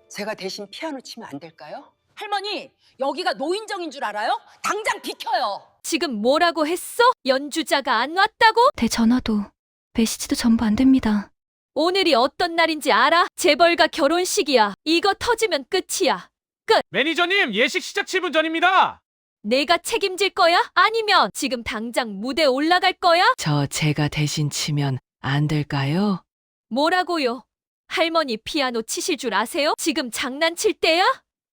제가 대신 피아노 치면 안 될까요? 할머니, 여기가 노인정인 줄 알아요? 당장 비켜요. 지금 뭐라고 했어? 연주자가 안 왔다고? 대전화도 메시지도 전부 안 됩니다. 오늘이 어떤 날인지 알아? 재벌가 결혼식이야. 이거 터지면 끝이야. 매니저님, 예식 시작 7분 전입니다. 내가 책임질 거야? 아니면 지금 당장 무대 올라갈 거야? 제가 대신 치면 안 될까요? 뭐라고요? 할머니 피아노 치실 줄 아세요? 지금 장난칠 때야?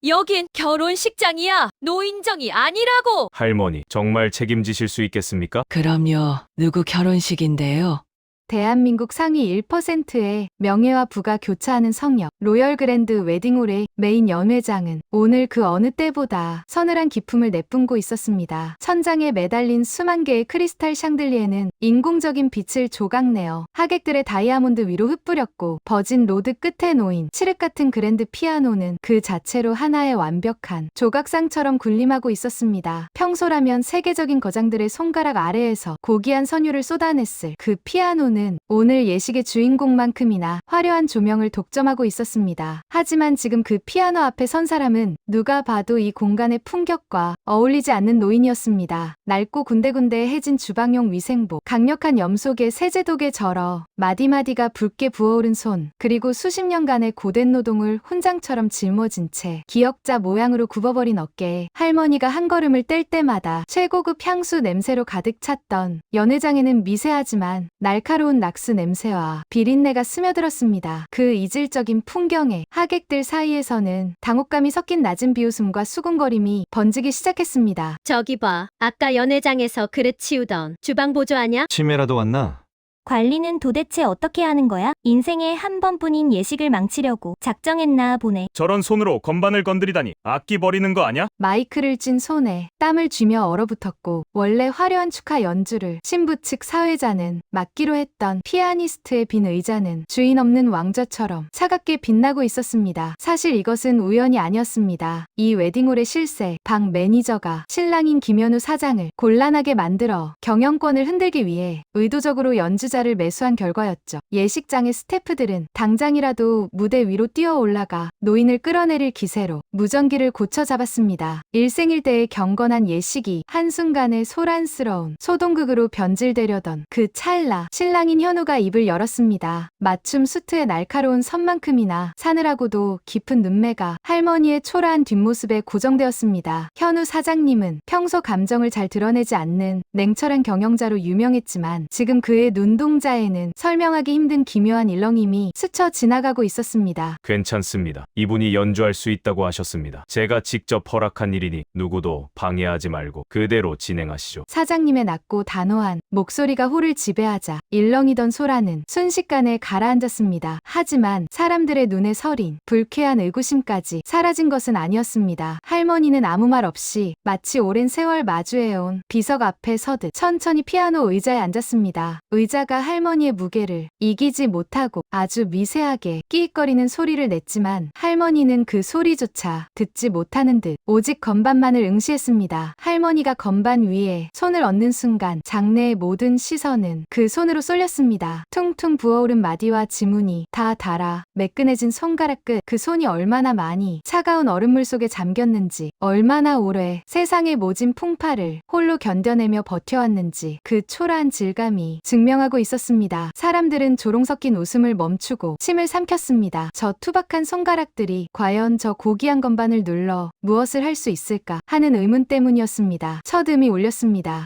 여긴 결혼식장이야. 노인정이 아니라고. 할머니, 정말 책임지실 수 있겠습니까? 그럼요. 누구 결혼식인데요? 대한민국 상위 1%의 명예와 부가 교차하는 성역 로열 그랜드 웨딩홀의 메인 연회장은 오늘 그 어느 때보다 서늘한 기품을 내뿜고 있었습니다. 천장에 매달린 수만 개의 크리스탈 샹들리에는 인공적인 빛을 조각내어 하객들의 다이아몬드 위로 흩뿌렸고 버진 로드 끝에 놓인 칠흑 같은 그랜드 피아노는 그 자체로 하나의 완벽한 조각상처럼 군림하고 있었습니다. 평소라면 세계적인 거장들의 손가락 아래에서 고귀한 선율을 쏟아냈을 그 피아노는 오늘 예식의 주인공만큼이나 화려한 조명을 독점하고 있었습니다. 하지만 지금 그 피아노 앞에 선 사람은 누가 봐도 이 공간의 풍격과 어울리지 않는 노인이었습니다. 낡고 군데군데 해진 주방용 위생복, 강력한 염속에 세제독에 절어 마디마디가 붉게 부어오른 손, 그리고 수십 년간의 고된 노동을 훈장처럼 짊어진 채 기역자 모양으로 굽어버린 어깨에 할머니가 한 걸음을 뗄 때마다 최고급 향수 냄새로 가득 찼던 연회장에는 미세하지만 날카로운 락스 냄새와 비린내가 스며들었습니다. 그 이질적인 풍경에 하객들 사이에서는 당혹감이 섞인 낮은 비웃음과 수군거림이 번지기 시작했습니다. 저기 봐. 아까 연회장에서 그릇 치우던 주방 보조하냐? 치매라도 왔나? 관리는 도대체 어떻게 하는 거야? 인생에 한 번뿐인 예식을 망치려고 작정했나 보네. 저런 손으로 건반을 건드리다니 악기 버리는 거 아냐? 마이크를 쥔 손에 땀을 쥐며 얼어붙었고 원래 화려한 축하 연주를 신부 측 사회자는 맡기로 했던 피아니스트의 빈 의자는 주인 없는 왕좌처럼 차갑게 빛나고 있었습니다. 사실 이것은 우연이 아니었습니다. 이 웨딩홀의 실세, 박 매니저가 신랑인 김현우 사장을 곤란하게 만들어 경영권을 흔들기 위해 의도적으로 연주자를 매수한 결과였죠. 예식장의 스태프들은 당장이라도 무대 위로 뛰어 올라가 노인을 끌어내릴 기세로 무전기를 고쳐 잡았습니다. 일생일대의 경건한 예식이 한순간에 소란스러운 소동극으로 변질되려던 그 찰나 신랑인 현우가 입을 열었습니다. 맞춤 수트의 날카로운 선만큼이나 사늘하고도 깊은 눈매가 할머니의 초라한 뒷모습에 고정되었습니다. 현우 사장님은 평소 감정을 잘 드러내지 않는 냉철한 경영자로 유명했지만 지금 그의 눈동자에는 설명하기 힘든 기묘한 일렁임이 스쳐 지나가고 있었습니다. 괜찮습니다. 이분이 연주할 수 있다고 하셨습니다. 제가 직접 허락한 일이니 누구도 방해하지 말고 그대로 진행하시죠. 사장님의 낮고 단호한 목소리가 홀을 지배하자 일렁이던 소라는 순식간에 가라앉았습니다. 하지만 사람들의 눈에 서린 불쾌한 의구심까지 사라진 것은 아니었습니다. 할머니는 아무 말 없이 마치 오랜 세월 마주해온 비석 앞에 서듯 천천히 피아노 의자에 앉았습니다. 의자가 할머니의 무게를 이기지 못하고 아주 미세하게 끼익거리는 소리를 냈지만 할머니는 그 소리조차 듣지 못하는 듯 오직 건반만을 응시했습니다. 할머니가 건반 위에 손을 얹는 순간 장내의 모든 시선은 그 손으로 쏠렸습니다. 퉁퉁 부어오른 마디와 지문이 다 닳아 매끈해진 손가락 끝, 그 손이 얼마나 많이 차가운 얼음물 속에 잠겼는지, 얼마나 오래 세상의 모진 풍파를 홀로 견뎌내며 버텨왔는지 그 초라한 질감이 증명하고 있었습니다. 사람들은 조롱 섞인 웃음을 멈추고 침을 삼켰습니다. 저 투박한 손가락들이 과연 저 고귀한 건반을 눌러 무엇을 할 수 있을까 하는 의문 때문이었습니다. 첫 음이 울렸습니다.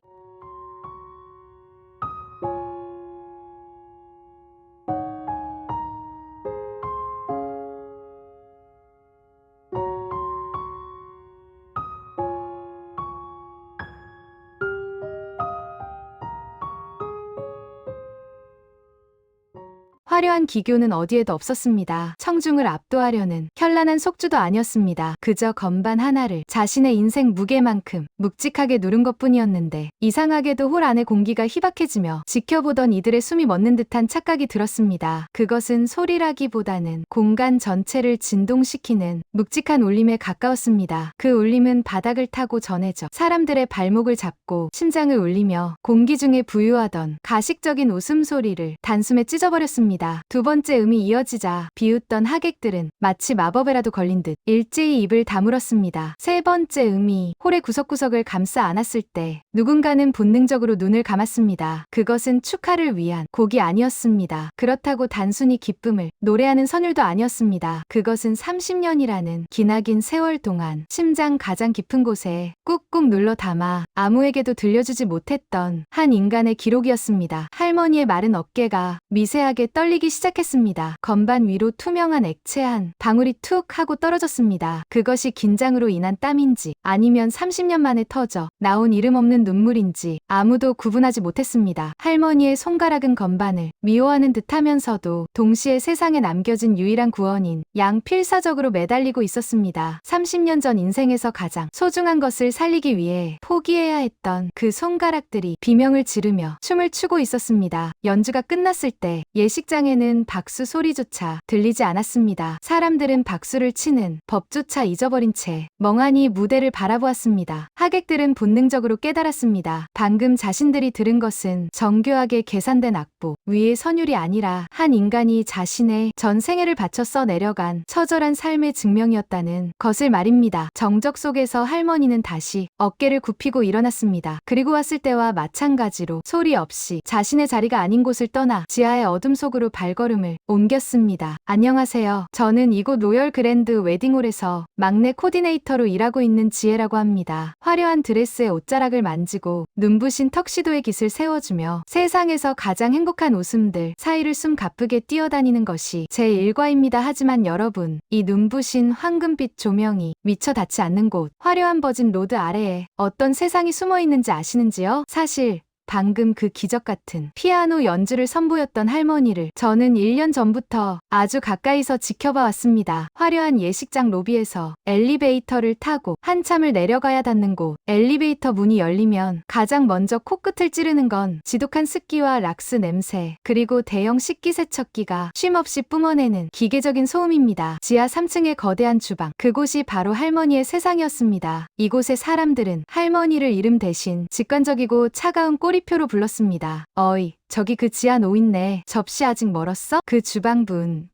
화려한 기교는 어디에도 없었습니다. 청중을 압도하려는 현란한 속주도 아니었습니다. 그저 건반 하나를 자신의 인생 무게만큼 묵직하게 누른 것뿐이었는데 이상하게도 홀 안의 공기가 희박해지며 지켜보던 이들의 숨이 멎는 듯한 착각이 들었습니다. 그것은 소리라기보다는 공간 전체를 진동시키는 묵직한 울림에 가까웠습니다. 그 울림은 바닥을 타고 전해져 사람들의 발목을 잡고 심장을 울리며 공기 중에 부유하던 가식적인 웃음소리를 단숨에 찢어버렸습니다. 있었습니다. 두 번째 음이 이어지자 비웃던 하객들은 마치 마법에라도 걸린 듯 일제히 입을 다물었습니다. 세 번째 음이 홀의 구석구석을 감싸 안았을 때 누군가는 본능적으로 눈을 감았습니다. 그것은 축하를 위한 곡이 아니었습니다. 그렇다고 단순히 기쁨을 노래하는 선율도 아니었습니다. 그것은 30년이라는 기나긴 세월 동안 심장 가장 깊은 곳에 꾹꾹 눌러 담아 아무에게도 들려주지 못했던 한 인간의 기록이었습니다. 할머니의 마른 어깨가 미세하게 떨리기 시작했습니다. 건반 위로 투명한 액체 한 방울이 툭 하고 떨어졌습니다. 그것이 긴장으로 인한 땀인지 아니면 30년 만에 터져 나온 이름 없는 눈물인지 아무도 구분하지 못했습니다. 할머니의 손가락은 건반을 미워하는 듯하면서도 동시에 세상에 남겨진 유일한 구원인 양필사적으로 매달리고 있었습니다. 30년 전 인생에서 가장 소중한 것을 살리기 위해 포기해야 했던 그 손가락들이 비명을 지르며 춤을 추고 있었습니다. 연주가 끝났을 때 예식장에는 박수 소리조차 들리지 않았습니다. 사람들은 박수를 치는 법조차 잊어버린 채 멍하니 무대를 바라보았습니다. 하객들은 본능적으로 깨달았습니다. 방금 자신들이 들은 것은 정교하게 계산된 악보 위의 선율이 아니라 한 인간이 자신의 전 생애를 바쳐 써내려간 처절한 삶의 증명이었다는 것을 말입니다. 정적 속에서 할머니는 다시 어깨를 굽히고 일어났습니다. 그리고 왔을 때와 마찬가지로 소리 없이 자신의 자리가 아닌 곳을 떠나 지하의 어둠 속으로 발걸음을 옮겼습니다. 안녕하세요. 저는 이곳 로열 그랜드 웨딩홀에서 막내 코디네이터로 일하고 있는 지혜라고 합니다. 화려한 드레스의 옷자락을 만지고 눈부신 턱시도의 깃을 세워주며 세상에서 가장 행복한 웃음들 사이를 숨 가쁘게 뛰어다니는 것이 제 일과입니다. 하지만 여러분, 이 눈부신 황금빛 조명이 미처 닿지 않는 곳 화려한 버진 로드 아래에 어떤 세상이 숨어 있는지 아시는지요? 사실 방금 그 기적 같은 피아노 연주를 선보였던 할머니를 저는 1년 전부터 아주 가까이서 지켜봐 왔습니다. 화려한 예식장 로비에서 엘리베이터를 타고 한참을 내려가야 닿는 곳 엘리베이터 문이 열리면 가장 먼저 코끝을 찌르는 건 지독한 습기와 락스 냄새 그리고 대형 식기세척기가 쉼없이 뿜어내는 기계적인 소음입니다. 지하 3층의 거대한 주방 그곳이 바로 할머니의 세상이었습니다. 이곳의 사람들은 할머니를 이름 대신 직관적이고 차가운 꼬리표로 불렀습니다. 어이, 저기 그 지하 노인네. 접시 아직 멀었어? 그 주방분.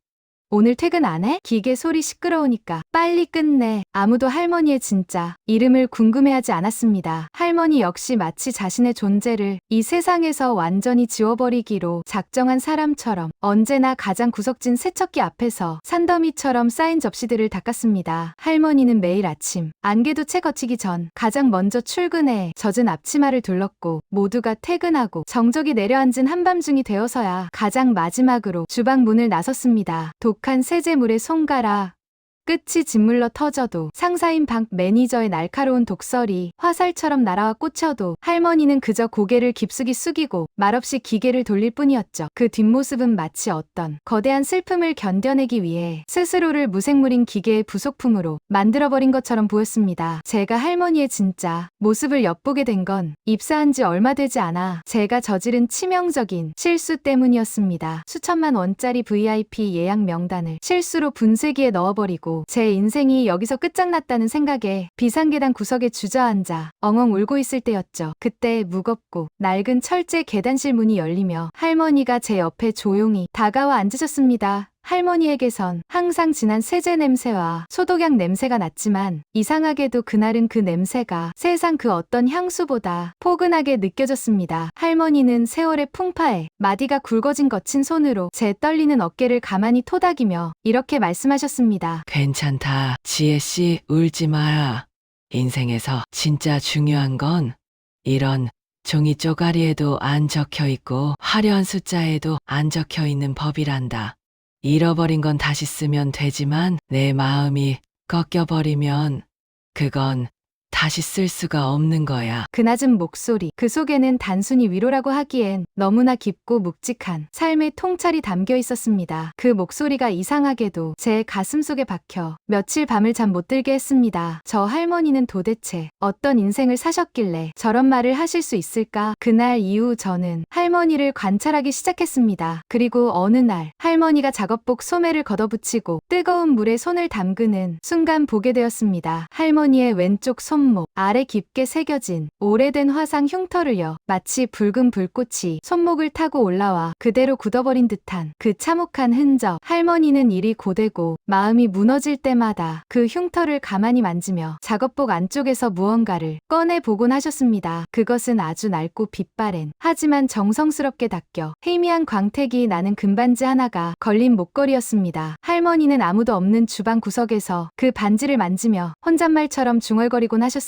오늘 퇴근 안 해? 기계 소리 시끄러우니까 빨리 끝내. 아무도 할머니의 진짜 이름을 궁금해하지 않았습니다. 할머니 역시 마치 자신의 존재를 이 세상에서 완전히 지워버리기로 작정한 사람처럼 언제나 가장 구석진 세척기 앞에서 산더미처럼 쌓인 접시들을 닦았습니다. 할머니는 매일 아침 안개도 채 거치기 전 가장 먼저 출근해 젖은 앞치마를 둘렀고 모두가 퇴근하고 정적이 내려앉은 한밤중이 되어서야 가장 마지막으로 주방 문을 나섰습니다. 독한 세제물의 손가락 끝이 짓물러 터져도 상사인 방 매니저의 날카로운 독설이 화살처럼 날아와 꽂혀도 할머니는 그저 고개를 깊숙이 숙이고 말없이 기계를 돌릴 뿐이었죠. 그 뒷모습은 마치 어떤 거대한 슬픔을 견뎌내기 위해 스스로를 무생물인 기계의 부속품으로 만들어버린 것처럼 보였습니다. 제가 할머니의 진짜 모습을 엿보게 된 건 입사한 지 얼마 되지 않아 제가 저지른 치명적인 실수 때문이었습니다. 수천만 원짜리 VIP 예약 명단을 실수로 분쇄기에 넣어버리고 제 인생이 여기서 끝장났다는 생각에 비상계단 구석에 주저앉아 엉엉 울고 있을 때였죠. 그때 무겁고 낡은 철제 계단실 문이 열리며 할머니가 제 옆에 조용히 다가와 앉으셨습니다. 할머니에게선 항상 진한 세제 냄새와 소독약 냄새가 났지만 이상하게도 그날은 그 냄새가 세상 그 어떤 향수보다 포근하게 느껴졌습니다. 할머니는 세월의 풍파에 마디가 굵어진 거친 손으로 제 떨리는 어깨를 가만히 토닥이며 이렇게 말씀하셨습니다. 괜찮다. 지혜씨, 울지 마라. 인생에서 진짜 중요한 건 이런 종이 쪼가리에도 안 적혀 있고 화려한 숫자에도 안 적혀 있는 법이란다. 잃어버린 건 다시 쓰면 되지만 내 마음이 꺾여버리면 그건 다시 쓸 수가 없는 거야. 그 낮은 목소리, 그 속에는 단순히 위로라고 하기엔 너무나 깊고 묵직한 삶의 통찰이 담겨 있었습니다. 그 목소리가 이상하게도 제 가슴 속에 박혀 며칠 밤을 잠 못 들게 했습니다. 저 할머니는 도대체 어떤 인생을 사셨길래 저런 말을 하실 수 있을까? 그날 이후 저는 할머니를 관찰하기 시작했습니다. 그리고 어느 날 할머니가 작업복 소매를 걷어붙이고 뜨거운 물에 손을 담그는 순간 보게 되었습니다. 할머니의 왼쪽 손목 손목 아래 깊게 새겨진 오래된 화상 흉터를요. 마치 붉은 불꽃이 손목을 타고 올라와 그대로 굳어버린 듯한 그 참혹한 흔적. 할머니는 일이 고되고 마음이 무너질 때마다 그 흉터를 가만히 만지며 작업복 안쪽에서 무언가를 꺼내 보곤 하셨습니다. 그것은 아주 낡고 빛바랜 하지만 정성스럽게 닦여 희미한 광택이 나는 금반지 하나가 걸린 목걸이였습니다. 할머니는 아무도 없는 주방 구석에서 그 반지를 만지며 혼잣말처럼 중얼거리곤 하셨습니다.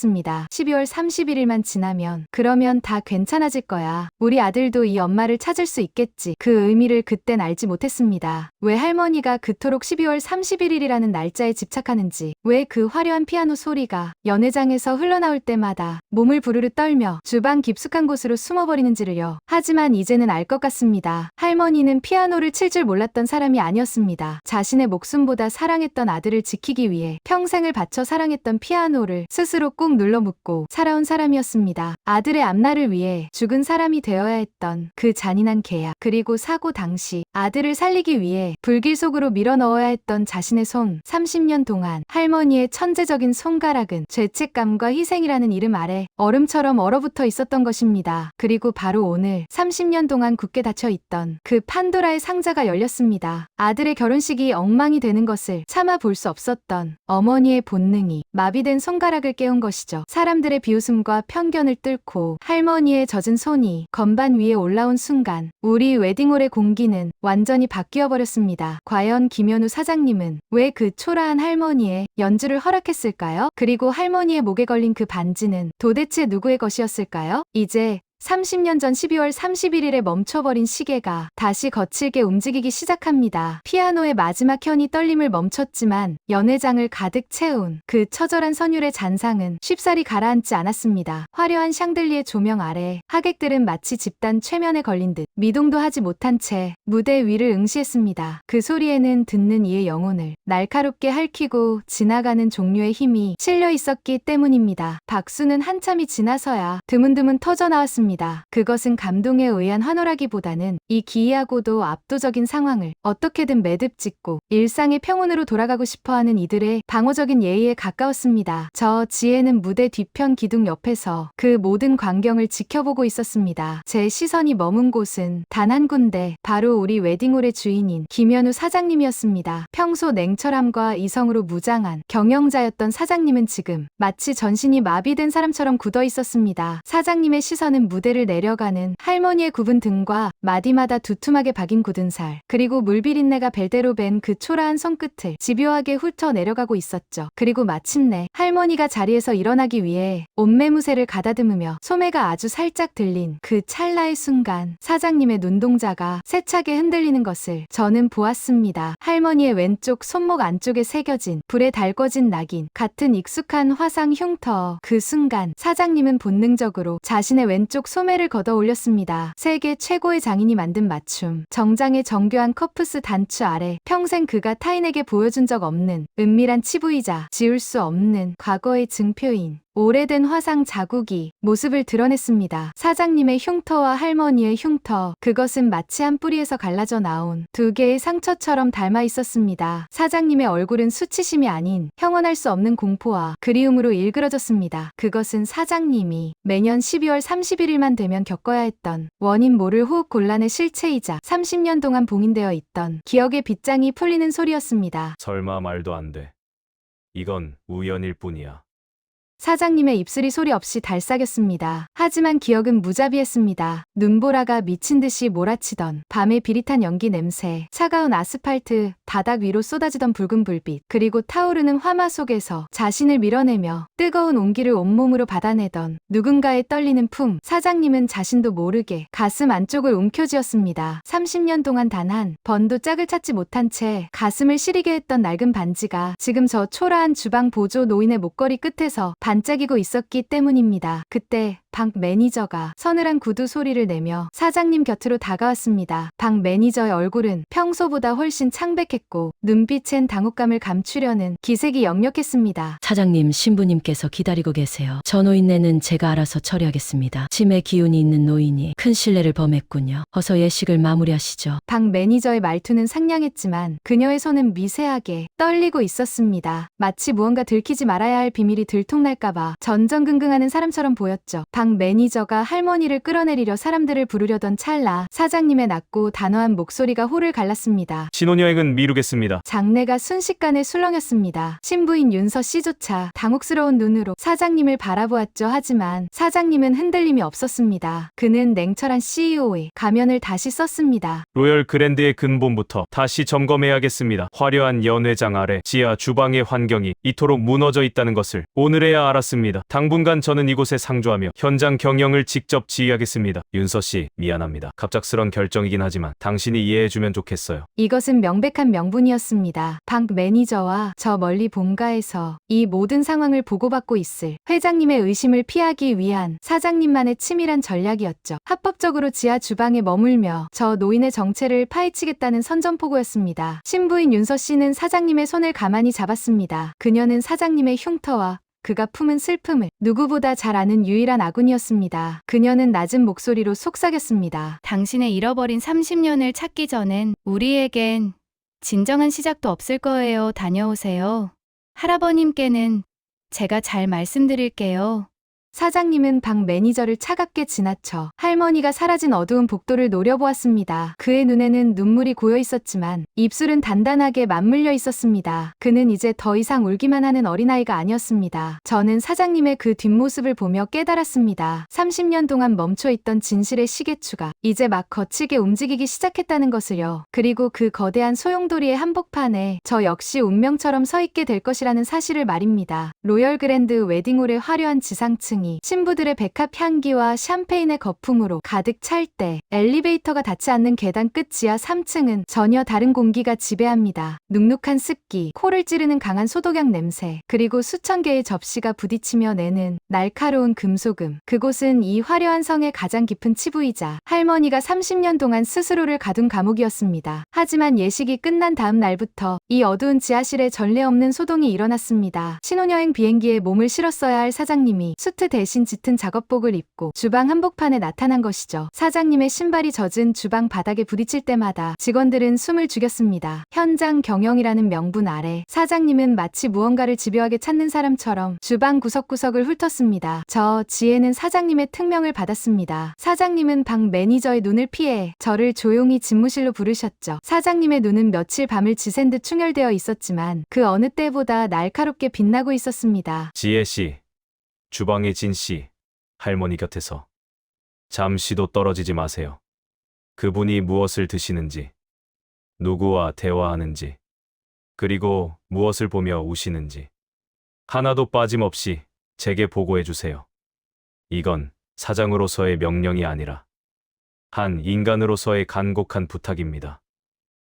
12월 31일만 지나면 그러면 다 괜찮아질 거야. 우리 아들도 이 엄마를 찾을 수 있겠지. 그 의미를 그땐 알지 못했습니다. 왜 할머니가 그토록 12월 31일이라는 날짜에 집착하는지, 왜 그 화려한 피아노 소리가 연회장에서 흘러나올 때마다 몸을 부르르 떨며 주방 깊숙한 곳으로 숨어버리는지를요. 하지만 이제는 알 것 같습니다. 할머니는 피아노를 칠 줄 몰랐던 사람이 아니었습니다. 자신의 목숨보다 사랑했던 아들을 지키기 위해 평생을 바쳐 사랑했던 피아노를 스스로 꾹 눌러 묶고 살아온 사람이었습니다. 아들의 앞날을 위해 죽은 사람이 되어야 했던 그 잔인한 계약, 그리고 사고 당시 아들을 살리기 위해 불길속으로 밀어넣어야 했던 자신의 손. 30년 동안 할머니의 천재적인 손가락은 죄책감과 희생이라는 이름 아래 얼음처럼 얼어붙어 있었던 것입니다. 그리고 바로 오늘 30년 동안 굳게 닫혀있던 그 판도라의 상자가 열렸습니다. 아들의 결혼식이 엉망이 되는 것을 참아 볼 수 없었던 어머니의 본능이 마비된 손가락을 깨운 것이죠. 사람들의 비웃음과 편견을 뚫고 할머니의 젖은 손이 건반 위에 올라온 순간 우리 웨딩홀의 공기는 완전히 바뀌어 버렸습니다. 과연 김현우 사장님은 왜 그 초라한 할머니의 연주를 허락했을까요? 그리고 할머니의 목에 걸린 그 반지는 도대체 누구의 것이었을까요? 이제 30년 전 12월 31일에 멈춰버린 시계가 다시 거칠게 움직이기 시작합니다. 피아노의 마지막 현이 떨림을 멈췄지만 연회장을 가득 채운 그 처절한 선율의 잔상은 쉽사리 가라앉지 않았습니다. 화려한 샹들리에 조명 아래 하객들은 마치 집단 최면에 걸린 듯 미동도 하지 못한 채 무대 위를 응시했습니다. 그 소리에는 듣는 이의 영혼을 날카롭게 핥히고 지나가는 종류의 힘이 실려 있었기 때문입니다. 박수는 한참이 지나서야 드문드문 터져나왔습니다. 그것은 감동에 의한 환호라기보다는 이 기이하고도 압도적인 상황을 어떻게든 매듭짓고 일상의 평온으로 돌아가고 싶어하는 이들의 방어적인 예의에 가까웠습니다. 저 지혜는 무대 뒤편 기둥 옆에서 그 모든 광경을 지켜보고 있었습니다. 제 시선이 머문 곳은 단 한 군데, 바로 우리 웨딩홀의 주인인 김현우 사장님이었습니다. 평소 냉철함과 이성으로 무장한 경영자였던 사장님은 지금 마치 전신이 마비된 사람처럼 굳어 있었습니다. 사장님의 시선은 무대를 내려가는 할머니의 굽은 등과 마디마다 두툼하게 박인 굳은 살, 그리고 물비린내가 벨대로 밴 그 초라한 손끝을 집요하게 훑어 내려가고 있었죠. 그리고 마침내 할머니가 자리에서 일어나기 위해 옷매무새를 가다듬으며 소매가 아주 살짝 들린 그 찰나의 순간 사장님의 눈동자가 세차게 흔들리는 것을 저는 보았습니다. 할머니의 왼쪽 손목 안쪽에 새겨진 불에 달궈진 낙인 같은 익숙한 화상 흉터. 그 순간 사장님은 본능적으로 자신의 왼쪽 소매를 걷어 올렸습니다. 세계 최고의 장인이 만든 맞춤, 정장의 정교한 커프스 단추 아래 평생 그가 타인에게 보여준 적 없는 은밀한 치부이자 지울 수 없는 과거의 증표인 오래된 화상 자국이 모습을 드러냈습니다. 사장님의 흉터와 할머니의 흉터, 그것은 마치 한 뿌리에서 갈라져 나온 두 개의 상처처럼 닮아 있었습니다. 사장님의 얼굴은 수치심이 아닌 형언할 수 없는 공포와 그리움으로 일그러졌습니다. 그것은 사장님이 매년 12월 31일만 되면 겪어야 했던 원인 모를 호흡곤란의 실체이자 30년 동안 봉인되어 있던 기억의 빗장이 풀리는 소리였습니다. 설마 말도 안 돼. 이건 우연일 뿐이야. 사장님의 입술이 소리 없이 달싹였습니다. 하지만 기억은 무자비했습니다. 눈보라가 미친 듯이 몰아치던 밤의 비릿한 연기 냄새, 차가운 아스팔트 바닥 위로 쏟아지던 붉은 불빛, 그리고 타오르는 화마 속에서 자신을 밀어내며 뜨거운 온기를 온몸으로 받아내던 누군가의 떨리는 품. 사장님은 자신도 모르게 가슴 안쪽을 움켜쥐었습니다. 30년 동안 단 한 번도 짝을 찾지 못한 채 가슴을 시리게 했던 낡은 반지가 지금 저 초라한 주방 보조 노인의 목걸이 끝에서 반짝이고 있었기 때문입니다. 그때 박 매니저가 서늘한 구두 소리를 내며 사장님 곁으로 다가왔습니다. 박 매니저의 얼굴은 평소보다 훨씬 창백했고 눈빛엔 당혹감을 감추려는 기색이 역력했습니다. 사장님, 신부님께서 기다리고 계세요. 저 노인네는 제가 알아서 처리하겠습니다. 치매 기운이 있는 노인이 큰 실례를 범했군요. 어서 예식을 마무리하시죠. 박 매니저의 말투는 상냥했지만 그녀의 손은 미세하게 떨리고 있었습니다. 마치 무언가 들키지 말아야 할 비밀이 들통날 당할까봐 전전긍긍하는 사람처럼 보였죠. 박 매니저가 할머니를 끌어내리려 사람들을 부르려던 찰나 사장님의 낮고 단호한 목소리가 홀을 갈랐습니다. 신혼여행은 미루겠습니다. 장내가 순식간에 술렁였습니다. 신부인 윤서 씨조차 당혹스러운 눈으로 사장님을 바라보았죠. 하지만 사장님은 흔들림이 없었습니다. 그는 냉철한 CEO의 가면을 다시 썼습니다. 로열 그랜드의 근본부터 다시 점검해야겠습니다. 화려한 연회장 아래 지하 주방의 환경이 이토록 무너져 있다는 것을 오늘에야 알았습니다. 당분간 저는 이곳에 상주하며 현장 경영을 직접 지휘하겠습니다. 윤서 씨, 미안합니다. 갑작스런 결정이긴 하지만 당신이 이해해주면 좋겠어요. 이것은 명백한 명분이었습니다. 박 매니저와 저 멀리 본가에서 이 모든 상황을 보고받고 있을 회장님의 의심을 피하기 위한 사장님만의 치밀한 전략이었죠. 합법적으로 지하 주방에 머물며 저 노인의 정체를 파헤치겠다는 선전포고였습니다. 신부인 윤서 씨는 사장님의 손을 가만히 잡았습니다. 그녀는 사장님의 흉터와 그가 품은 슬픔을 누구보다 잘 아는 유일한 아군이었습니다. 그녀는 낮은 목소리로 속삭였습니다. 당신의 잃어버린 30년을 찾기 전엔 우리에겐 진정한 시작도 없을 거예요. 다녀오세요. 할아버님께는 제가 잘 말씀드릴게요. 사장님은 박 매니저를 차갑게 지나쳐 할머니가 사라진 어두운 복도를 노려보았습니다. 그의 눈에는 눈물이 고여 있었지만 입술은 단단하게 맞물려 있었습니다. 그는 이제 더 이상 울기만 하는 어린아이가 아니었습니다. 저는 사장님의 그 뒷모습을 보며 깨달았습니다. 30년 동안 멈춰있던 진실의 시계추가 이제 막 거칠게 움직이기 시작했다는 것을요. 그리고 그 거대한 소용돌이의 한복판에 저 역시 운명처럼 서 있게 될 것이라는 사실을 말입니다. 로열 그랜드 웨딩홀의 화려한 지상층 신부들의 백합 향기와 샴페인의 거품으로 가득 찰 때 엘리베이터가 닿지 않는 계단 끝 지하 3층은 전혀 다른 공기가 지배합니다. 눅눅한 습기, 코를 찌르는 강한 소독약 냄새, 그리고 수천 개의 접시가 부딪히며 내는 날카로운 금소금. 그곳은 이 화려한 성의 가장 깊은 치부이자 할머니가 30년 동안 스스로를 가둔 감옥이었습니다. 하지만 예식이 끝난 다음 날부터 이 어두운 지하실에 전례 없는 소동이 일어났습니다. 신혼여행 비행기에 몸을 실었어야 할 사장님이 수트 대신 짙은 작업복을 입고 주방 한복판에 나타난 것이죠. 사장님의 신발이 젖은 주방 바닥에 부딪힐 때마다 직원들은 숨을 죽였습니다. 현장 경영이라는 명분 아래 사장님은 마치 무언가를 집요하게 찾는 사람처럼 주방 구석구석을 훑었습니다. 저 지혜는 사장님의 특명을 받았습니다. 사장님은 박 매니저의 눈을 피해 저를 조용히 집무실로 부르셨죠. 사장님의 눈은 며칠 밤을 지샌 듯 충혈되어 있었지만 그 어느 때보다 날카롭게 빛나고 있었습니다. 지혜 씨, 주방의 진 씨, 할머니 곁에서 잠시도 떨어지지 마세요. 그분이 무엇을 드시는지, 누구와 대화하는지, 그리고 무엇을 보며 우시는지 하나도 빠짐없이 제게 보고해 주세요. 이건 사장으로서의 명령이 아니라 한 인간으로서의 간곡한 부탁입니다.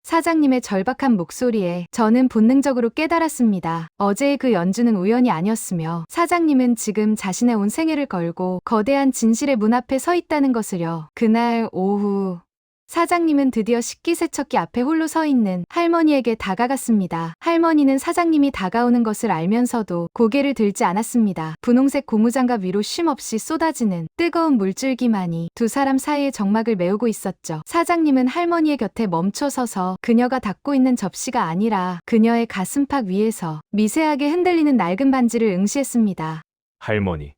사장님의 절박한 목소리에 저는 본능적으로 깨달았습니다. 어제의 그 연주는 우연이 아니었으며 사장님은 지금 자신의 온 생애를 걸고 거대한 진실의 문 앞에 서 있다는 것을요. 그날 오후 사장님은 드디어 식기세척기 앞에 홀로 서 있는 할머니에게 다가갔습니다. 할머니는 사장님이 다가오는 것을 알면서도 고개를 들지 않았습니다. 분홍색 고무장갑 위로 쉼없이 쏟아지는 뜨거운 물줄기만이 두 사람 사이의 정막을 메우고 있었죠. 사장님은 할머니의 곁에 멈춰 서서 그녀가 닫고 있는 접시가 아니라 그녀의 가슴팍 위에서 미세하게 흔들리는 낡은 반지를 응시했습니다. 할머니.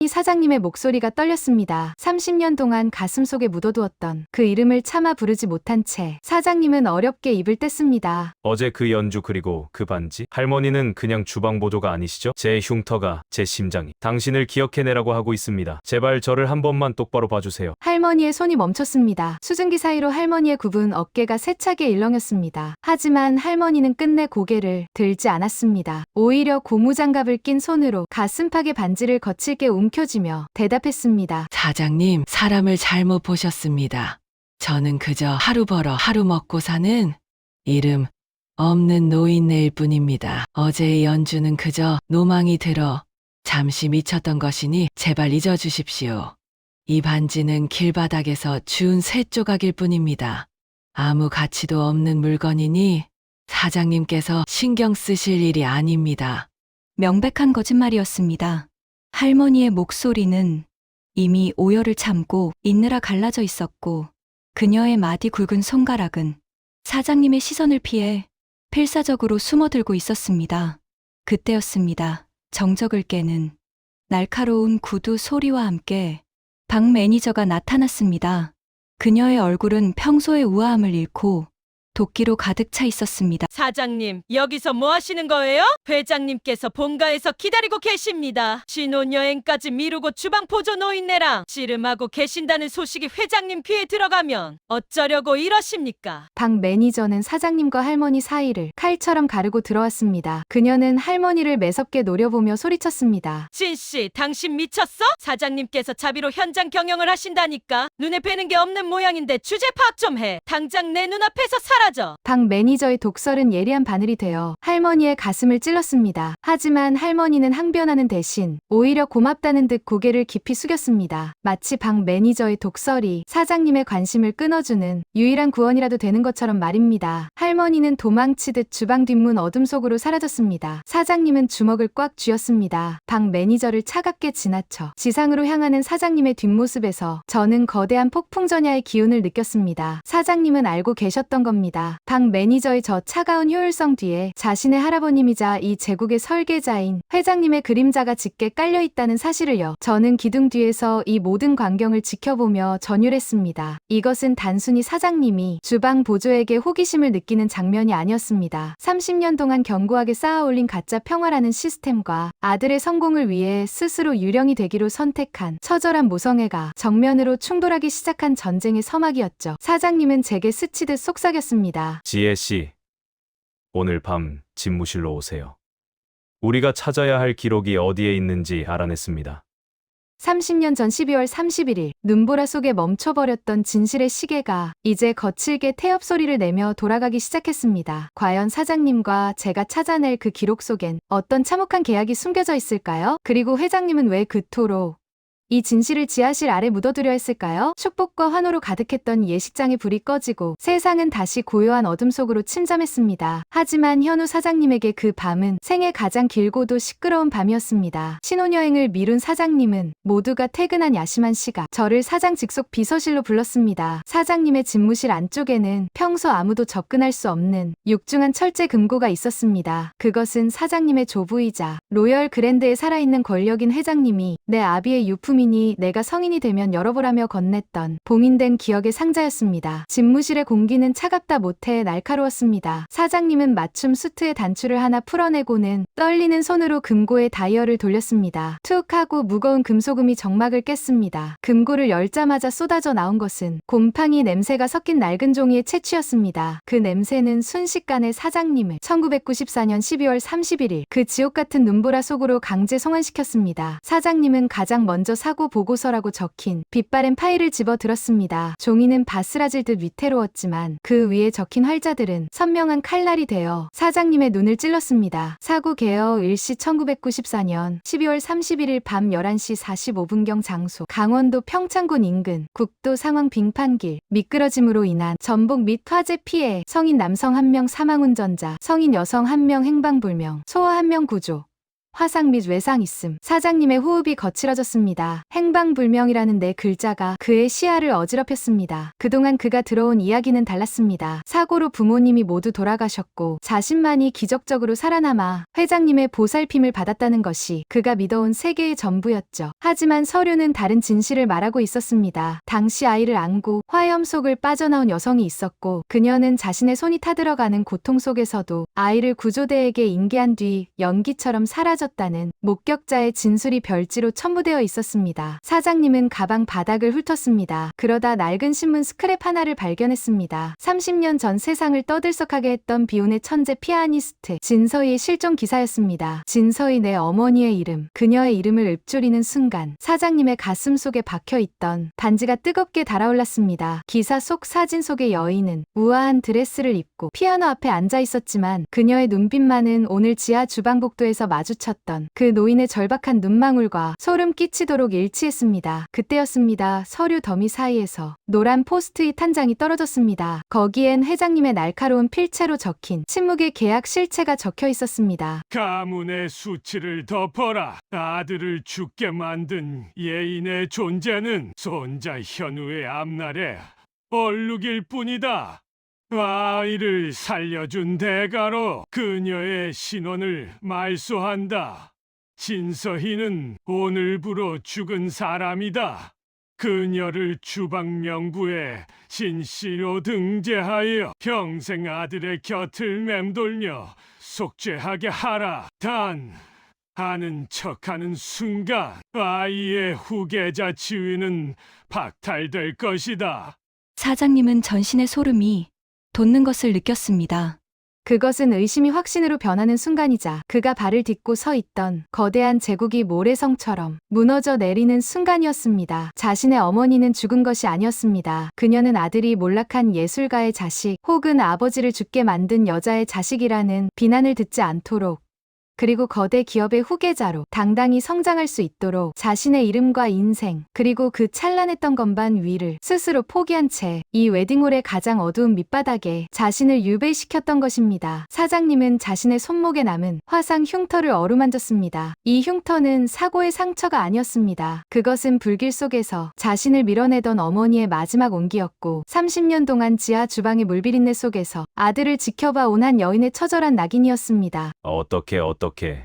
사장님의 목소리가 떨렸습니다. 30년 동안 가슴속에 묻어두었던 그 이름을 차마 부르지 못한 채 사장님은 어렵게 입을 뗐습니다. 어제 그 연주 그리고 그 반지? 할머니는 그냥 주방 보조가 아니시죠? 제 흉터가, 제 심장이 당신을 기억해내라고 하고 있습니다. 제발 저를 한 번만 똑바로 봐주세요. 할머니의 손이 멈췄습니다. 수증기 사이로 할머니의 굽은 어깨가 세차게 일렁였습니다. 하지만 할머니는 끝내 고개를 들지 않았습니다. 오히려 고무장갑을 낀 손으로 가슴팍의 반지를 거칠게 움켜쥐며 대답했습니다. 사장님, 사람을 잘못 보셨습니다. 저는 그저 하루 벌어 하루 먹고 사는 이름 없는 노인네일 뿐입니다. 어제의 연주는 그저 노망이 들어 잠시 미쳤던 것이니 제발 잊어주십시오. 이 반지는 길바닥에서 주운 새 조각일 뿐입니다. 아무 가치도 없는 물건이니 사장님께서 신경 쓰실 일이 아닙니다. 명백한 거짓말이었습니다. 할머니의 목소리는 이미 오열을 참고 있느라 갈라져 있었고 그녀의 마디 굵은 손가락은 사장님의 시선을 피해 필사적으로 숨어들고 있었습니다. 그때였습니다. 정적을 깨는 날카로운 구두 소리와 함께 박 매니저가 나타났습니다. 그녀의 얼굴은 평소의 우아함을 잃고 도끼로 가득 차 있었습니다. 사장님, 여기서 뭐 하시는 거예요? 회장님께서 본가에서 기다리고 계십니다. 신혼여행까지 미루고 주방 보조 노인네랑 씨름하고 계신다는 소식이 회장님 귀에 들어가면 어쩌려고 이러십니까? 박 매니저는 사장님과 할머니 사이를 칼처럼 가르고 들어왔습니다. 그녀는 할머니를 매섭게 노려보며 소리쳤습니다. 진씨, 당신 미쳤어? 사장님께서 자비로 현장 경영을 하신다니까. 눈에 뵈는 게 없는 모양인데 주제 파악 좀 해. 당장 내 눈앞에서 사라져. 박 매니저의 독설은 예리한 바늘이 되어 할머니의 가슴을 찔렀습니다. 하지만 할머니는 항변하는 대신 오히려 고맙다는 듯 고개를 깊이 숙였습니다. 마치 박 매니저의 독설이 사장님의 관심을 끊어주는 유일한 구원이라도 되는 것처럼 말입니다. 할머니는 도망치듯 주방 뒷문 어둠 속으로 사라졌습니다. 사장님은 주먹을 꽉 쥐었습니다. 박 매니저를 차갑게 지나쳐 지상으로 향하는 사장님의 뒷모습에서 저는 거대한 폭풍전야의 기운을 느꼈습니다. 사장님은 알고 계셨던 겁니다. 박 매니저의 저 차가운 효율성 뒤에 자신의 할아버님이자 이 제국의 설계자인 회장님의 그림자가 짙게 깔려있다는 사실을요. 저는 기둥 뒤에서 이 모든 광경을 지켜보며 전율했습니다. 이것은 단순히 사장님이 주방 보조에게 호기심을 느끼는 장면이 아니었습니다. 30년 동안 견고하게 쌓아올린 가짜 평화라는 시스템과 아들의 성공을 위해 스스로 유령이 되기로 선택한 처절한 모성애가 정면으로 충돌하기 시작한 전쟁의 서막이었죠. 사장님은 제게 스치듯 속삭였습니다. 지혜 씨, 오늘 밤 집무실로 오세요. 우리가 찾아야 할 기록이 어디에 있는지 알아냈습니다. 30년 전 12월 31일 눈보라 속에 멈춰버렸던 진실의 시계가 이제 거칠게 태엽 소리를 내며 돌아가기 시작했습니다. 과연 사장님과 제가 찾아낼 그 기록 속엔 어떤 참혹한 계약이 숨겨져 있을까요? 그리고 회장님은 왜 그토록 이 진실을 지하실 아래 묻어두려 했을까요? 축복과 환호로 가득했던 예식장의 불이 꺼지고 세상은 다시 고요한 어둠 속으로 침잠했습니다. 하지만 현우 사장님에게 그 밤은 생애 가장 길고도 시끄러운 밤이었습니다. 신혼여행을 미룬 사장님은 모두가 퇴근한 야심한 시각 저를 사장 직속 비서실로 불렀습니다. 사장님의 집무실 안쪽에는 평소 아무도 접근할 수 없는 육중한 철제 금고가 있었습니다. 그것은 사장님의 조부이자 로열 그랜드에 살아있는 권력인 회장님이 내 아비의 유품이니 내가 성인이 되면 열어보라며 건넸던 봉인된 기억의 상자였습니다. 집무실의 공기는 차갑다 못해 날카로웠습니다. 사장님은 맞춤 수트의 단추를 하나 풀어내고는 떨리는 손으로 금고에 다이얼을 돌렸습니다. 툭 하고 무거운 금소금이 정막을 깼습니다. 금고를 열자마자 쏟아져 나온 것은 곰팡이 냄새가 섞인 낡은 종이의 채취였습니다. 그 냄새는 순식간에 사장님을 1994년 12월 31일 그 지옥 같은 눈보라 속으로 강제 송환시켰습니다. 사장님은 가장 먼저 사고 보고서라고 적힌 빛바랜 파일을 집어 들었습니다. 종이는 바스라질 듯 위태로웠지만 그 위에 적힌 활자들은 선명한 칼날이 되어 사장님의 눈을 찔렀습니다. 사고 개어 일시 1994년 12월 31일 밤 11시 45분경 장소 강원도 평창군 인근 국도 상황 빙판길 미끄러짐으로 인한 전복 및 화재 피해 성인 남성 1명 사망운전자 성인 여성 1명 행방불명 소아 1명 구조 화상 및 외상 있음. 사장님의 호흡이 거칠어졌습니다. 행방불명이라는 네 글자가 그의 시야를 어지럽혔습니다. 그동안 그가 들어온 이야기는 달랐습니다. 사고로 부모님이 모두 돌아가셨고 자신만이 기적적으로 살아남아 회장님의 보살핌을 받았다는 것이 그가 믿어온 세계의 전부였죠. 하지만 서류는 다른 진실을 말하고 있었습니다. 당시 아이를 안고 화염 속을 빠져나온 여성이 있었고 그녀는 자신의 손이 타들어가는 고통 속에서도 아이를 구조대에게 인계한 뒤 연기처럼 사라졌다는 목격자의 진술이 별지로 첨부되어 있었습니다. 사장님은 가방 바닥을 훑었습니다. 그러다 낡은 신문 스크랩 하나를 발견했습니다. 30년 전 세상을 떠들썩하게 했던 비운의 천재 피아니스트 진서희의 실종 기사였습니다. 진서희 내 어머니의 이름, 그녀의 이름을 읊조리는 순간 사장님의 가슴 속에 박혀있던 반지가 뜨겁게 달아올랐습니다. 기사 속 사진 속의 여인은 우아한 드레스를 입고 피아노 앞에 앉아 있었지만 그녀의 눈빛만은 오늘 지하 주방복도에서 마주쳤던 그 노인의 절박한 눈망울과 소름 끼치도록 일치했습니다. 그때였습니다. 서류 더미 사이에서 노란 포스트잇 한 장이 떨어졌습니다. 거기엔 회장님의 날카로운 필체로 적힌 침묵의 계약 실체가 적혀 있었습니다. 가문의 수치를 덮어라. 아들을 죽게 만든 예인의 존재는 손자 현우의 앞날에 얼룩일 뿐이다. 아이를 살려준 대가로 그녀의 신원을 말소한다. 진서희는 오늘부로 죽은 사람이다. 그녀를 주방 명부에 진씨로 등재하여 평생 아들의 곁을 맴돌며 속죄하게 하라. 단 아는 척하는 순간 아이의 후계자 지위는 박탈될 것이다. 사장님은 전신의 소름이 돋는 것을 느꼈습니다. 그것은 의심이 확신으로 변하는 순간이자 그가 발을 딛고 서 있던 거대한 제국이 모래성처럼 무너져 내리는 순간이었습니다. 자신의 어머니는 죽은 것이 아니었습니다. 그녀는 아들이 몰락한 예술가의 자식 혹은 아버지를 죽게 만든 여자의 자식이라는 비난을 듣지 않도록, 그리고 거대 기업의 후계자로 당당히 성장할 수 있도록 자신의 이름과 인생, 그리고 그 찬란했던 건반 위를 스스로 포기한 채 이 웨딩홀의 가장 어두운 밑바닥에 자신을 유배시켰던 것입니다. 사장님은 자신의 손목에 남은 화상 흉터를 어루만졌습니다. 이 흉터는 사고의 상처가 아니었습니다. 그것은 불길 속에서 자신을 밀어내던 어머니의 마지막 온기였고, 30년 동안 지하 주방의 물비린내 속에서 아들을 지켜봐 온 한 여인의 처절한 낙인이었습니다. 어떻게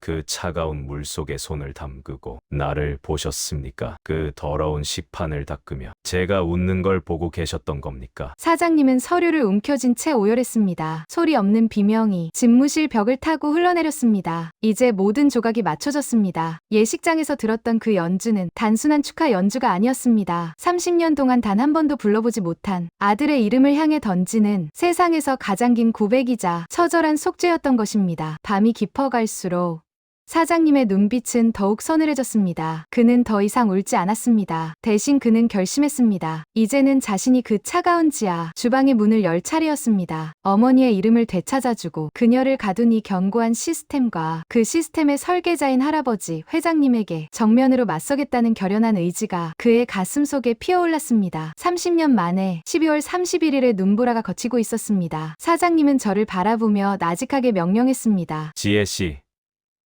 그 차가운 물 속에 손을 담그고 나를 보셨습니까? 그 더러운 식판을 닦으며 제가 웃는 걸 보고 계셨던 겁니까? 사장님은 서류를 움켜쥔 채 오열했습니다. 소리 없는 비명이 집무실 벽을 타고 흘러내렸습니다. 이제 모든 조각이 맞춰졌습니다. 예식장에서 들었던 그 연주는 단순한 축하 연주가 아니었습니다. 30년 동안 단 한 번도 불러보지 못한 아들의 이름을 향해 던지는 세상에서 가장 긴 고백이자 처절한 속죄였던 것입니다. 밤이 깊어갈수록 사장님의 눈빛은 더욱 서늘해졌습니다. 그는 더 이상 울지 않았습니다. 대신 그는 결심했습니다. 이제는 자신이 그 차가운 지하 주방의 문을 열 차례였습니다. 어머니의 이름을 되찾아주고 그녀를 가둔 이 견고한 시스템과 그 시스템의 설계자인 할아버지 회장님에게 정면으로 맞서겠다는 결연한 의지가 그의 가슴 속에 피어올랐습니다. 30년 만에 12월 31일에 눈보라가 걷히고 있었습니다. 사장님은 저를 바라보며 나직하게 명령했습니다. 지혜 씨,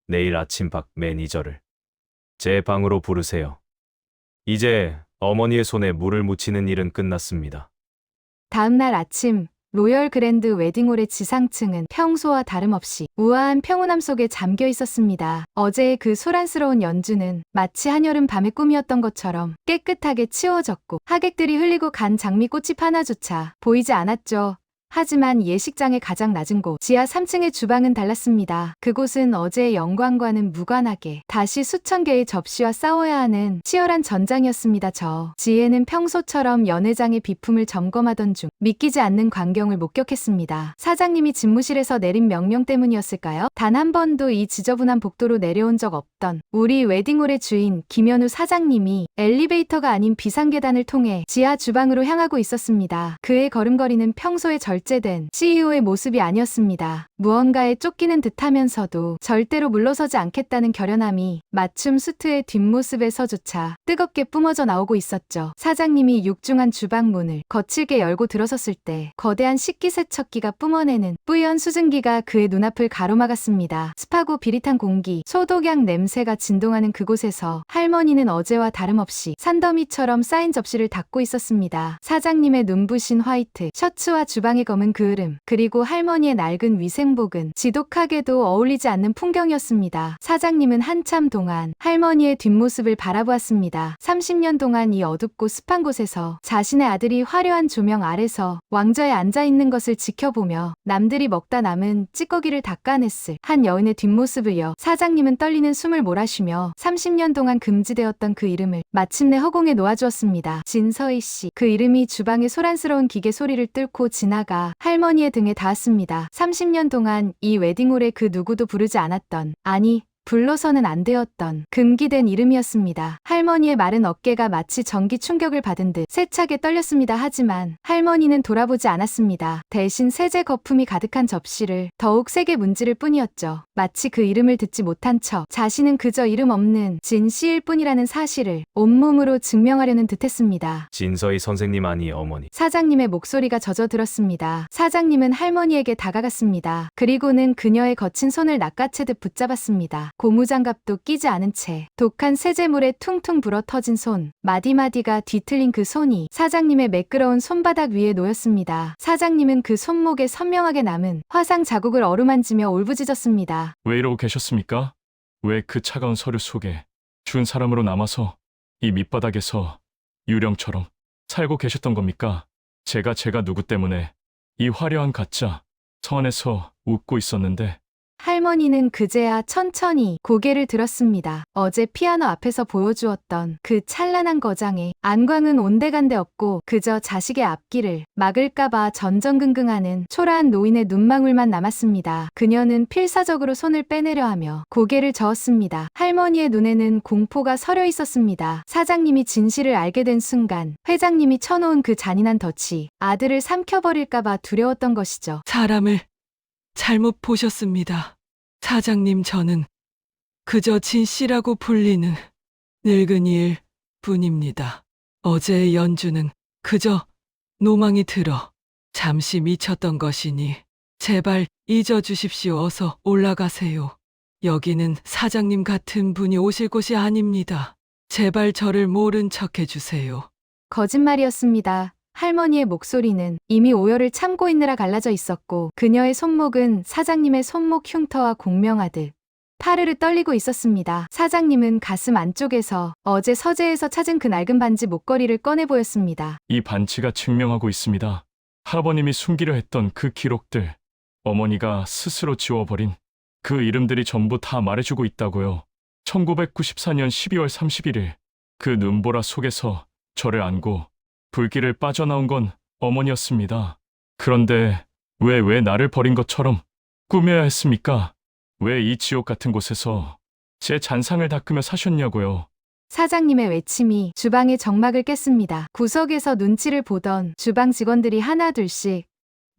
내일 아침 박 매니저를 제 방으로 부르세요. 이제 어머니의 손에 물을 묻히는 일은 끝났습니다. 다음 날 아침 로열 그랜드 웨딩홀의 지상층은 평소와 다름없이 우아한 평온함 속에 잠겨 있었습니다. 어제의 그 소란스러운 연주는 마치 한여름 밤의 꿈이었던 것처럼 깨끗하게 치워졌고, 하객들이 흘리고 간 장미꽃잎 하나조차 보이지 않았죠. 하지만 예식장의 가장 낮은 곳, 지하 3층의 주방은 달랐습니다. 그곳은 어제의 영광과는 무관하게 다시 수천 개의 접시와 싸워야 하는 치열한 전장이었습니다. 지혜는 평소처럼 연회장의 비품을 점검하던 중 믿기지 않는 광경을 목격했습니다. 사장님이 집무실에서 내린 명령 때문이었을까요? 단 한 번도 이 지저분한 복도로 내려온 적 없던 우리 웨딩홀의 주인 김현우 사장님이 엘리베이터가 아닌 비상계단을 통해 지하 주방으로 향하고 있었습니다. 그의 걸음걸이는 평소의 절제된 CEO의 모습이 아니었습니다. 무언가에 쫓기는 듯하면서도 절대로 물러서지 않겠다는 결연함이 맞춤 수트의 뒷모습에서조차 뜨겁게 뿜어져 나오고 있었죠. 사장님이 육중한 주방 문을 거칠게 열고 들어섰을 때 거대한 식기세척기가 뿜어내는 뿌연 수증기가 그의 눈앞을 가로막았습니다. 습하고 비릿한 공기, 소독약 냄새가 진동하는 그곳에서 할머니는 어제와 다름없이 산더미처럼 쌓인 접시를 닦고 있었습니다. 사장님의 눈부신 화이트 셔츠와 주방의 검은 그을음, 그리고 할머니의 낡은 위생복은 지독하게도 어울리지 않는 풍경이었습니다. 사장님은 한참 동안 할머니의 뒷모습을 바라보았습니다. 30년 동안 이 어둡고 습한 곳에서 자신의 아들이 화려한 조명 아래서 왕좌에 앉아있는 것을 지켜보며 남들이 먹다 남은 찌꺼기를 닦아냈을 한 여인의 뒷모습을요. 사장님은 떨리는 숨을 몰아쉬며 30년 동안 금지되었던 그 이름을 마침내 허공에 놓아주었습니다. 진서희 씨. 그 이름이 주방의 소란스러운 기계 소리를 뚫고 지나가 할머니의 등에 닿았습니다. 30년 동안 이 웨딩홀에 그 누구도 부르지 않았던, 아니 불러서는 안 되었던 금기된 이름이었습니다. 할머니의 마른 어깨가 마치 전기 충격을 받은 듯 세차게 떨렸습니다. 하지만 할머니는 돌아보지 않았습니다. 대신 세제 거품이 가득한 접시를 더욱 세게 문지를 뿐이었죠. 마치 그 이름을 듣지 못한 척 자신은 그저 이름 없는 진 씨일 뿐이라는 사실을 온몸으로 증명하려는 듯했습니다. 진서희 선생님 아니 어머니. 사장님의 목소리가 젖어들었습니다. 사장님은 할머니에게 다가갔습니다. 그리고는 그녀의 거친 손을 낚아채듯 붙잡았습니다. 고무장갑도 끼지 않은 채 독한 세제물에 퉁퉁 불어 터진 손, 마디마디가 뒤틀린 그 손이 사장님의 매끄러운 손바닥 위에 놓였습니다. 사장님은 그 손목에 선명하게 남은 화상 자국을 어루만지며 울부짖었습니다. 왜 이러고 계셨습니까? 왜 그 차가운 서류 속에 준 사람으로 남아서 이 밑바닥에서 유령처럼 살고 계셨던 겁니까? 제가 누구 때문에 이 화려한 가짜 성 안에서 웃고 있었는데 할머니는 그제야 천천히 고개를 들었습니다. 어제 피아노 앞에서 보여주었던 그 찬란한 거장에 안광은 온데간데 없고 그저 자식의 앞길을 막을까봐 전전긍긍하는 초라한 노인의 눈망울만 남았습니다. 그녀는 필사적으로 손을 빼내려 하며 고개를 저었습니다. 할머니의 눈에는 공포가 서려 있었습니다. 사장님이 진실을 알게 된 순간 회장님이 쳐놓은 그 잔인한 덫이 아들을 삼켜버릴까봐 두려웠던 것이죠. 사람을 잘못 보셨습니다. 사장님, 저는 그저 진 씨라고 불리는 늙은이일 뿐입니다. 어제의 연주는 그저 노망이 들어 잠시 미쳤던 것이니 제발 잊어주십시오. 어서 올라가세요. 여기는 사장님 같은 분이 오실 곳이 아닙니다. 제발 저를 모른 척 해주세요. 거짓말이었습니다. 할머니의 목소리는 이미 오열을 참고 있느라 갈라져 있었고 그녀의 손목은 사장님의 손목 흉터와 공명하듯 파르르 떨리고 있었습니다. 사장님은 가슴 안쪽에서 어제 서재에서 찾은 그 낡은 반지 목걸이를 꺼내 보였습니다. 이 반지가 증명하고 있습니다. 할아버님이 숨기려 했던 그 기록들, 어머니가 스스로 지워버린 그 이름들이 전부 다 말해주고 있다고요. 1994년 12월 31일 그 눈보라 속에서 저를 안고 불길을 빠져나온 건 어머니였습니다. 그런데 왜 나를 버린 것처럼 꾸며야 했습니까? 왜 이 지옥 같은 곳에서 제 잔상을 닦으며 사셨냐고요. 사장님의 외침이 주방의 정막을 깼습니다. 구석에서 눈치를 보던 주방 직원들이 하나둘씩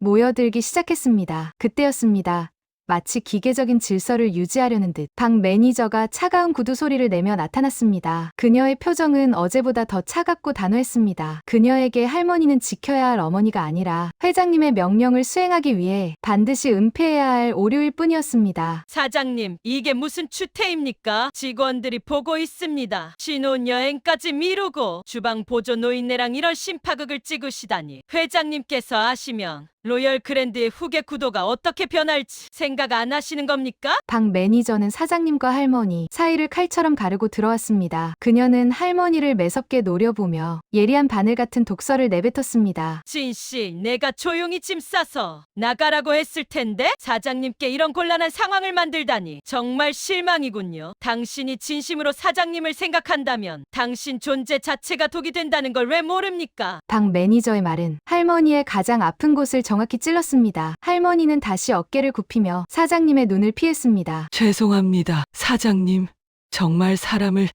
모여들기 시작했습니다. 그때였습니다. 마치 기계적인 질서를 유지하려는 듯 방 매니저가 차가운 구두 소리를 내며 나타났습니다. 그녀의 표정은 어제보다 더 차갑고 단호했습니다. 그녀에게 할머니는 지켜야 할 어머니가 아니라 회장님의 명령을 수행하기 위해 반드시 은폐해야 할 오류일 뿐이었습니다. 사장님, 이게 무슨 추태입니까? 직원들이 보고 있습니다. 신혼여행까지 미루고 주방 보조 노인네랑 이런 심파극을 찍으시다니. 회장님께서 아시면 로열 그랜드의 후계 구도가 어떻게 변할지 생각 안 하시는 겁니까? 방 매니저는 사장님과 할머니 사이를 칼처럼 가르고 들어왔습니다. 그녀는 할머니를 매섭게 노려보며 예리한 바늘 같은 독설을 내뱉었습니다. 진씨, 내가 조용히 짐 싸서 나가라고 했을 텐데 사장님께 이런 곤란한 상황을 만들다니 정말 실망이군요. 당신이 진심으로 사장님을 생각한다면 당신 존재 자체가 독이 된다는 걸 왜 모릅니까? 방 매니저의 말은 할머니의 가장 아픈 곳을 정확히 찔렀습니다. 할머니는 다시 어깨를 굽히며 사장님의 눈을 피했습니다. 죄송합니다. 사장님, 정말 사람을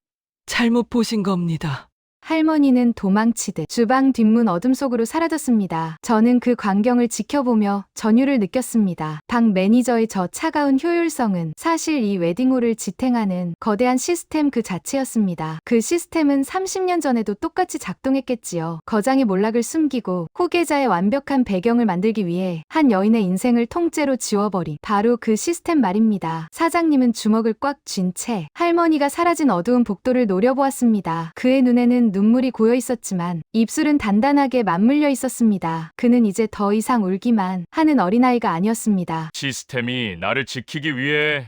잘못 보신 겁니다. 할머니는 도망치듯 주방 뒷문 어둠 속으로 사라졌습니다. 저는 그 광경을 지켜보며 전율을 느꼈습니다. 방 매니저의 저 차가운 효율성은 사실 이 웨딩홀을 지탱하는 거대한 시스템 그 자체였습니다. 그 시스템은 30년 전에도 똑같이 작동했겠지요. 거장의 몰락을 숨기고 후계자의 완벽한 배경을 만들기 위해 한 여인의 인생을 통째로 지워버린 바로 그 시스템 말입니다. 사장님은 주먹을 꽉 쥔 채 할머니가 사라진 어두운 복도를 노려보았습니다. 그의 눈에는 눈물이 고여 있었지만 입술은 단단하게 맞물려 있었습니다. 그는 이제 더 이상 울기만 하는 어린아이가 아니었습니다. 시스템이 나를 지키기 위해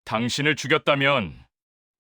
당신을 죽였다면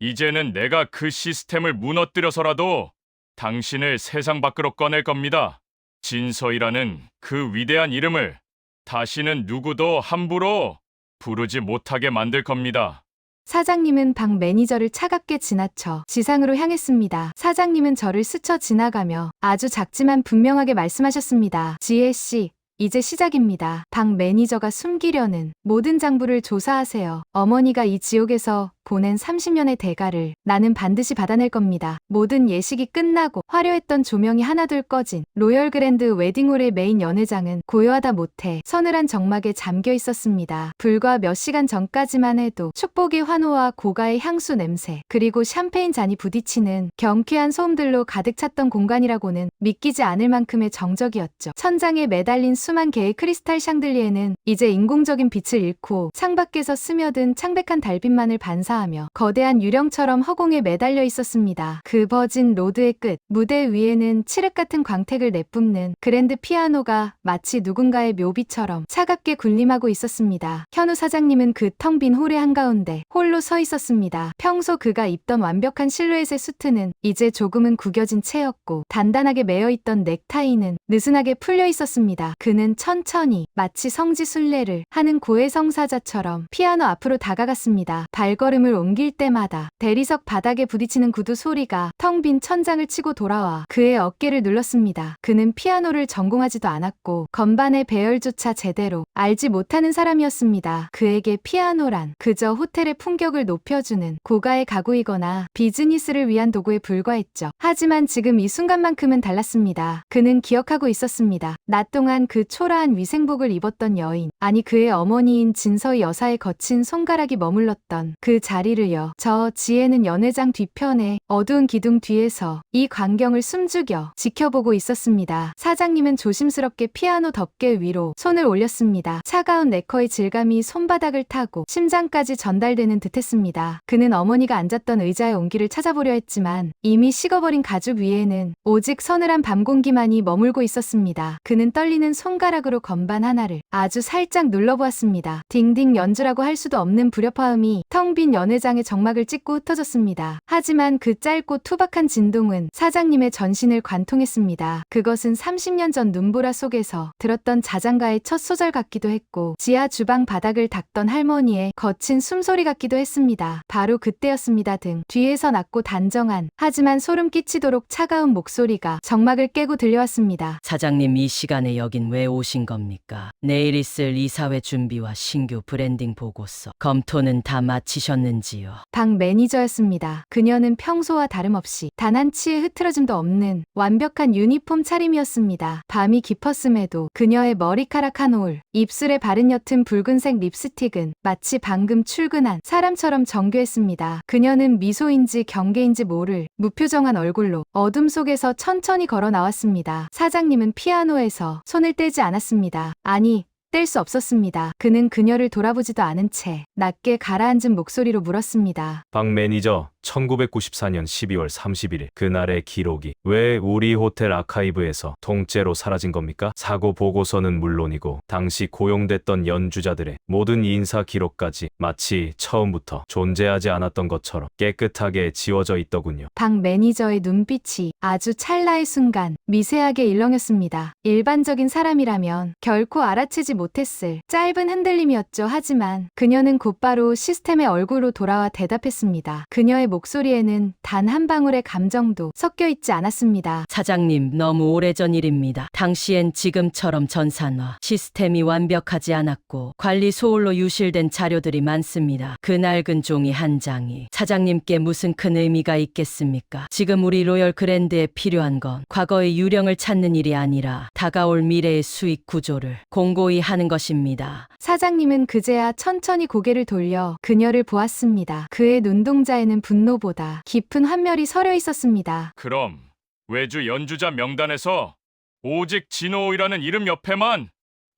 이제는 내가 그 시스템을 무너뜨려서라도 당신을 세상 밖으로 꺼낼 겁니다. 진서이라는 그 위대한 이름을 다시는 누구도 함부로 부르지 못하게 만들 겁니다. 사장님은 방 매니저를 차갑게 지나쳐 지상으로 향했습니다. 사장님은 저를 스쳐 지나가며 아주 작지만 분명하게 말씀하셨습니다. 지혜 씨, 이제 시작입니다. 방 매니저가 숨기려는 모든 장부를 조사하세요. 어머니가 이 지옥에서 보낸 30년의 대가를 나는 반드시 받아낼 겁니다. 모든 예식이 끝나고 화려했던 조명이 하나둘 꺼진 로열 그랜드 웨딩홀의 메인 연회장은 고요하다 못해 서늘한 정막에 잠겨 있었습니다. 불과 몇 시간 전까지만 해도 축복의 환호와 고가의 향수 냄새, 그리고 샴페인 잔이 부딪히는 경쾌한 소음들로 가득 찼던 공간이라고는 믿기지 않을 만큼의 정적이었죠. 천장에 매달린 수만 개의 크리스탈 샹들리에는 이제 인공적인 빛을 잃고 창밖에서 스며든 창백한 달빛만을 반사하고 우아하며 거대한 유령처럼 허공에 매달려 있었습니다. 그 버진 로드의 끝, 무대 위에는 칠흑 같은 광택을 내뿜는 그랜드 피아노가 마치 누군가의 묘비처럼 차갑게 군림하고 있었습니다. 현우 사장님은 그 텅 빈 홀의 한가운데 홀로 서 있었습니다. 평소 그가 입던 완벽한 실루엣의 수트는 이제 조금은 구겨진 채였고 단단하게 매어있던 넥타이는 느슨하게 풀려 있었습니다. 그는 천천히 마치 성지순례를 하는 고해성사자처럼 피아노 앞으로 다가갔습니다. 발걸음을 옮길 때마다 대리석 바닥에 부딪히는 구두 소리가 텅 빈 천장을 치고 돌아와 그의 어깨를 눌렀습니다. 그는 피아노를 전공하지도 않았고 건반의 배열조차 제대로 알지 못하는 사람이었습니다. 그에게 피아노란 그저 호텔의 품격을 높여주는 고가의 가구이거나 비즈니스를 위한 도구에 불과했죠. 하지만 지금 이 순간만큼은 달랐습니다. 그는 기억하고 있었습니다. 낮 동안 그 초라한 위생복을 입었던 여인, 아니 그의 어머니인 진서희 여사의 거친 손가락이 머물렀던 그 자리를요. 저 지혜는 연회장 뒤편에 어두운 기둥 뒤에서 이 광경을 숨죽여 지켜보고 있었습니다. 사장님은 조심스럽게 피아노 덮개 위로 손을 올렸습니다. 차가운 네커의 질감이 손바닥을 타고 심장까지 전달되는 듯했습니다. 그는 어머니가 앉았던 의자의 온기를 찾아보려 했지만 이미 식어버린 가죽 위에는 오직 서늘한 밤 공기만이 머물고 있었습니다. 그는 떨리는 손가락으로 건반 하나를 아주 살짝 눌러보았습니다. 딩딩 연주라고 할 수도 없는 불협화음이 텅 빈 연회장의 정막을 찢고 흩어졌습니다. 하지만 그 짧고 투박한 진동은 사장님의 전신을 관통했습니다. 그것은 30년 전 눈보라 속에서 들었던 자장가의 첫 소절 같기도 했고 지하 주방 바닥을 닦던 할머니의 거친 숨소리 같기도 했습니다. 바로 그때였습니다. 등 뒤에서 낮고 단정한 하지만 소름 끼치도록 차가운 목소리가 정막을 깨고 들려왔습니다. 사장님, 이 시간에 여긴 왜 오신 겁니까? 내일 있을 이사회 준비와 신규 브랜딩 보고서 검토는 다 마치셨는지요? 방 매니저였습니다. 그녀는 평소와 다름없이 단 한 치의 흐트러짐도 없는 완벽한 유니폼 차림이었습니다. 밤이 깊었음에도 그녀의 머리카락 한 올, 입술에 바른 옅은 붉은색 립스틱은 마치 방금 출근한 사람처럼 정교했습니다. 그녀는 미소인지 경계인지 모를 무표정한 얼굴로 어둠 속에서 천천히 걸어 나왔습니다. 사장님은 피아노에서 손을 떼지 않았습니다. 아니, 뗄 수 없었습니다. 그는 그녀를 돌아보지도 않은 채 낮게 가라앉은 목소리로 물었습니다. 박 매니저, 1994년 12월 31일 그날의 기록이 왜 우리 호텔 아카이브에서 통째로 사라진 겁니까? 사고 보고서는 물론이고 당시 고용됐던 연주자들의 모든 인사 기록까지 마치 처음부터 존재하지 않았던 것처럼 깨끗하게 지워져 있더군요. 박 매니저의 눈빛이 아주 찰나의 순간 미세하게 일렁였습니다. 일반적인 사람이라면 결코 알아채지 못했을 짧은 흔들림이었죠. 하지만 그녀는 곧바로 시스템의 얼굴로 돌아와 대답했습니다. 그녀의 목소리에는 단 한 방울의 감정도 섞여 있지 않았습니다. 사장님, 너무 오래전 일입니다. 당시엔 지금처럼 전산화, 시스템이 완벽하지 않았고 관리 소홀로 유실된 자료들이 많습니다. 그 낡은 종이 한 장이 사장님께 무슨 큰 의미가 있겠습니까? 지금 우리 로열 그랜드에 필요한 건 과거의 유령을 찾는 일이 아니라 다가올 미래의 수익 구조를 공고히 하는 것입니다. 사장님은 그제야 천천히 고개를 돌려 그녀를 보았습니다. 그의 눈동자에는 분노보다 깊은 환멸이 서려 있었습니다. 그럼 외주 연주자 명단에서 오직 진호이라는 이름 옆에만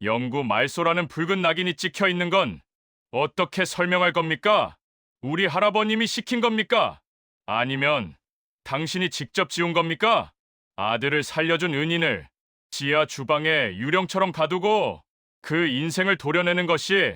영구 말소라는 붉은 낙인이 찍혀 있는 건 어떻게 설명할 겁니까? 우리 할아버님이 시킨 겁니까? 아니면 당신이 직접 지운 겁니까? 아들을 살려준 은인을 지하 주방에 유령처럼 가두고 그 인생을 도려내는 것이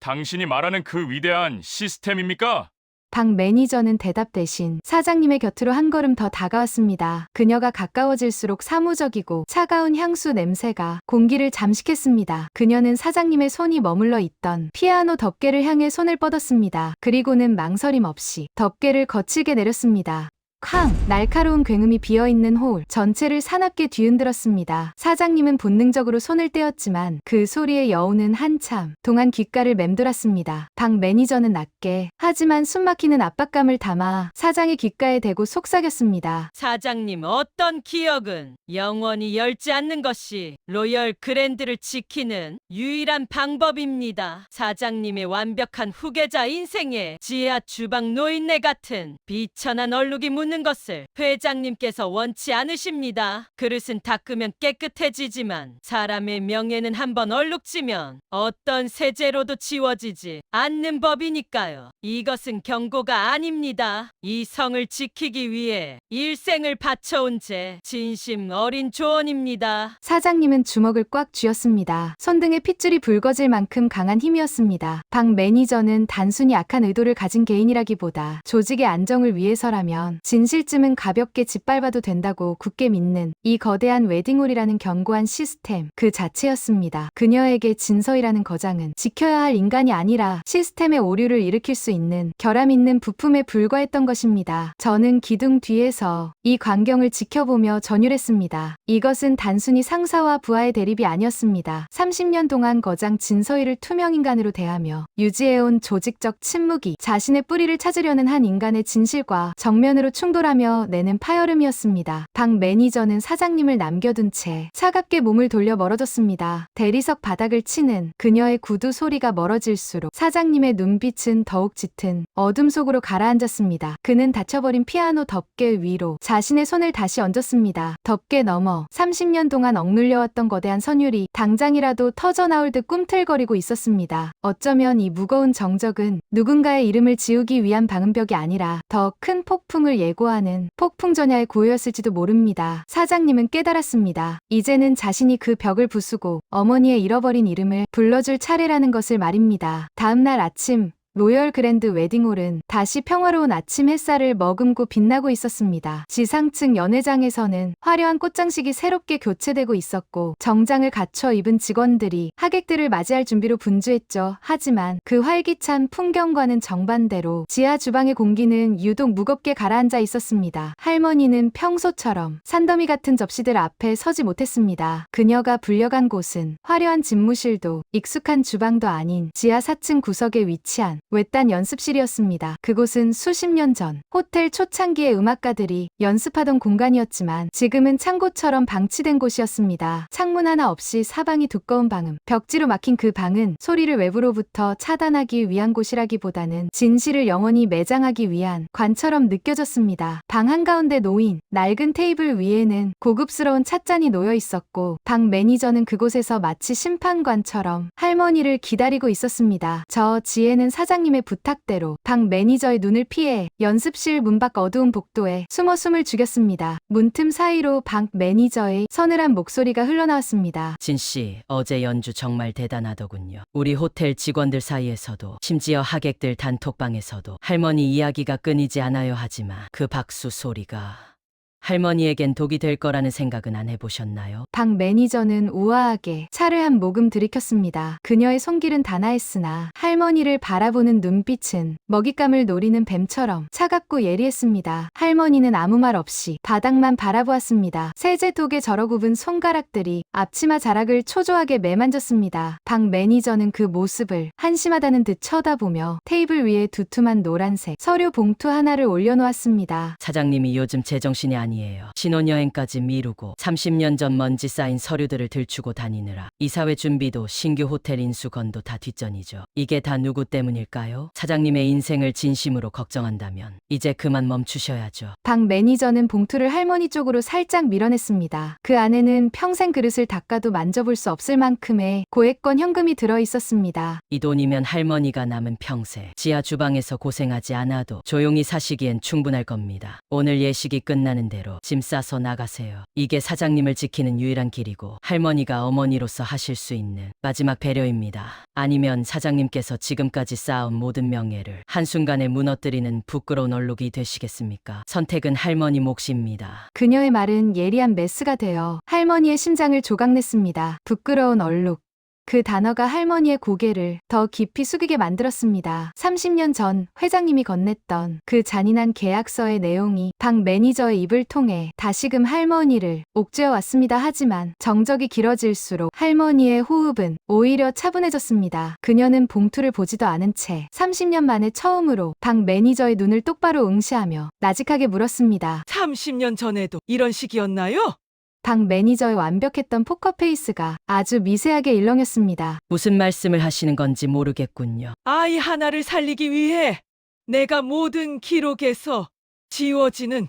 당신이 말하는 그 위대한 시스템입니까? 박 매니저는 대답 대신 사장님의 곁으로 한 걸음 더 다가왔습니다. 그녀가 가까워질수록 사무적이고 차가운 향수 냄새가 공기를 잠식했습니다. 그녀는 사장님의 손이 머물러 있던 피아노 덮개를 향해 손을 뻗었습니다. 그리고는 망설임 없이 덮개를 거칠게 내렸습니다. 쾅! 날카로운 굉음이 비어있는 홀 전체를 사납게 뒤흔들었습니다. 사장님은 본능적으로 손을 떼었지만 그 소리의 여우는 한참 동안 귓가를 맴돌았습니다. 박 매니저는 낮게 하지만 숨막히는 압박감을 담아 사장의 귓가에 대고 속삭였습니다. 사장님, 어떤 기억은 영원히 열지 않는 것이 로열 그랜드를 지키는 유일한 방법입니다. 사장님의 완벽한 후계자 인생에 지하 주방 노인네 같은 비천한 얼룩이 묻는 지우는 것을 회장님께서 원치 않으십니다. 그릇은 닦으면 깨끗해지지만 사람의 명예는 한번 얼룩지면 어떤 세제로도 지워지지 않는 법이니까요. 이것은 경고가 아닙니다. 이 성을 지키기 위해 일생을 바쳐온 제 진심 어린 조언입니다. 사장님은 주먹을 꽉 쥐었습니다. 손등에 핏줄이 붉어질 만큼 강한 힘이었습니다. 박 매니저는 단순히 악한 의도를 가진 개인이라기보다 조직의 안정을 위해서라면 진실쯤은 가볍게 짓밟아도 된다고 굳게 믿는 이 거대한 웨딩홀이라는 견고한 시스템 그 자체였습니다. 그녀에게 진서이라는 거장은 지켜야 할 인간이 아니라 시스템의 오류를 일으킬 수 있는 결함 있는 부품에 불과했던 것입니다. 저는 기둥 뒤에서 이 광경을 지켜보며 전율했습니다. 이것은 단순히 상사와 부하의 대립이 아니었습니다. 30년 동안 거장 진서이를 투명인간으로 대하며 유지해온 조직적 침묵이 자신의 뿌리를 찾으려는 한 인간의 진실과 정면으로 충돌하며 내는 파열음이었습니다. 박 매니저는 사장님을 남겨둔 채 차갑게 몸을 돌려 멀어졌습니다. 대리석 바닥을 치는 그녀의 구두 소리가 멀어질수록 사장님의 눈빛은 더욱 짙은 어둠 속으로 가라앉았습니다. 그는 닫혀버린 피아노 덮개 위로 자신의 손을 다시 얹었습니다. 덮개 너머 30년 동안 억눌려왔던 거대한 선율이 당장이라도 터져나올 듯 꿈틀거리고 있었습니다. 어쩌면 이 무거운 정적은 누군가의 이름을 지우기 위한 방음벽이 아니라 더 큰 폭풍을 예고하는 폭풍전야의 고요였을지도 모릅니다. 사장님은 깨달았습니다. 이제는 자신이 그 벽을 부수고 어머니의 잃어버린 이름을 불러줄 차례라는 것을 말입니다. 다음 날 아침 로열 그랜드 웨딩홀은 다시 평화로운 아침 햇살을 머금고 빛나고 있었습니다. 지상층 연회장에서는 화려한 꽃장식이 새롭게 교체되고 있었고 정장을 갖춰 입은 직원들이 하객들을 맞이할 준비로 분주했죠. 하지만 그 활기찬 풍경과는 정반대로 지하 주방의 공기는 유독 무겁게 가라앉아 있었습니다. 할머니는 평소처럼 산더미 같은 접시들 앞에 서지 못했습니다. 그녀가 불려간 곳은 화려한 집무실도 익숙한 주방도 아닌 지하 4층 구석에 위치한 외딴 연습실이었습니다. 그곳은 수십 년 전 호텔 초창기의 음악가들이 연습하던 공간이었지만 지금은 창고처럼 방치된 곳이었습니다. 창문 하나 없이 사방이 두꺼운 방음, 벽지로 막힌 그 방은 소리를 외부로부터 차단하기 위한 곳이라기보다는 진실을 영원히 매장하기 위한 관처럼 느껴졌습니다. 방 한가운데 놓인 낡은 테이블 위에는 고급스러운 찻잔이 놓여 있었고 박 매니저는 그곳에서 마치 심판관처럼 할머니를 기다리고 있었습니다. 저 지혜는 사장님의 부탁대로 박 매니저의 눈을 피해 연습실 문 밖 어두운 복도에 숨어 숨을 죽였습니다. 문틈 사이로 박 매니저의 서늘한 목소리가 흘러나왔습니다. 진씨, 어제 연주 정말 대단하더군요. 우리 호텔 직원들 사이에서도 심지어 하객들 단톡방에서도 할머니 이야기가 끊이지 않아요. 하지만 그 박수 소리가 할머니에겐 독이 될 거라는 생각은 안 해보셨나요? 박 매니저는 우아하게 차를 한 모금 들이켰습니다. 그녀의 손길은 단아했으나 할머니를 바라보는 눈빛은 먹잇감을 노리는 뱀처럼 차갑고 예리했습니다. 할머니는 아무 말 없이 바닥만 바라보았습니다. 세제독에 절어굽은 손가락들이 앞치마 자락을 초조하게 매만졌습니다. 박 매니저는 그 모습을 한심하다는 듯 쳐다보며 테이블 위에 두툼한 노란색 서류 봉투 하나를 올려놓았습니다. 사장님이 요즘 제정신이 아니에요. 신혼여행까지 미루고 30년 전 먼지 쌓인 서류들을 들추고 다니느라 이사회 준비도 신규 호텔 인수건도 다 뒷전이죠. 이게 다 누구 때문일까요? 사장님의 인생을 진심으로 걱정한다면 이제 그만 멈추셔야죠. 박 매니저는 봉투를 할머니 쪽으로 살짝 밀어냈습니다. 그 안에는 평생 그릇을 닦아도 만져볼 수 없을 만큼의 고액권 현금이 들어 있었습니다. 이 돈이면 할머니가 남은 평생 지하 주방에서 고생하지 않아도 조용히 사시기엔 충분할 겁니다. 오늘 예식이 끝나는 대로 짐 싸서 나가세요. 이게 사장님을 지키는 유일한 길이고 할머니가 어머니로서 하실 수 있는 마지막 배려입니다. 아니면 사장님께서 지금까지 쌓아온 모든 명예를 한순간에 무너뜨리는 부끄러운 얼룩이 되시겠습니까? 선택은 할머니 몫입니다. 그녀의 말은 예리한 메스가 되어 할머니의 심장을 조각냈습니다. 부끄러운 얼룩. 그 단어가 할머니의 고개를 더 깊이 숙이게 만들었습니다. 30년 전 회장님이 건넸던 그 잔인한 계약서의 내용이 박 매니저의 입을 통해 다시금 할머니를 옥죄어 왔습니다. 하지만 정적이 길어질수록 할머니의 호흡은 오히려 차분해졌습니다. 그녀는 봉투를 보지도 않은 채 30년 만에 처음으로 박 매니저의 눈을 똑바로 응시하며 나직하게 물었습니다. 30년 전에도 이런 식이었나요? 박 매니저의 완벽했던 포커페이스가 아주 미세하게 일렁였습니다. 무슨 말씀을 하시는 건지 모르겠군요. 아이 하나를 살리기 위해 내가 모든 기록에서 지워지는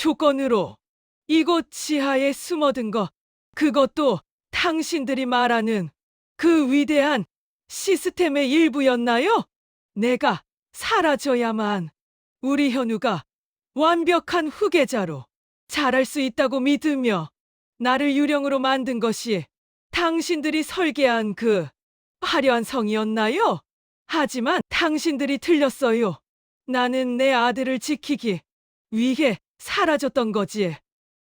조건으로 이곳 지하에 숨어든 거, 그것도 당신들이 말하는 그 위대한 시스템의 일부였나요? 내가 사라져야만 우리 현우가 완벽한 후계자로 자랄 수 있다고 믿으며 나를 유령으로 만든 것이 당신들이 설계한 그 화려한 성이었나요? 하지만 당신들이 틀렸어요. 나는 내 아들을 지키기 위해 사라졌던 거지.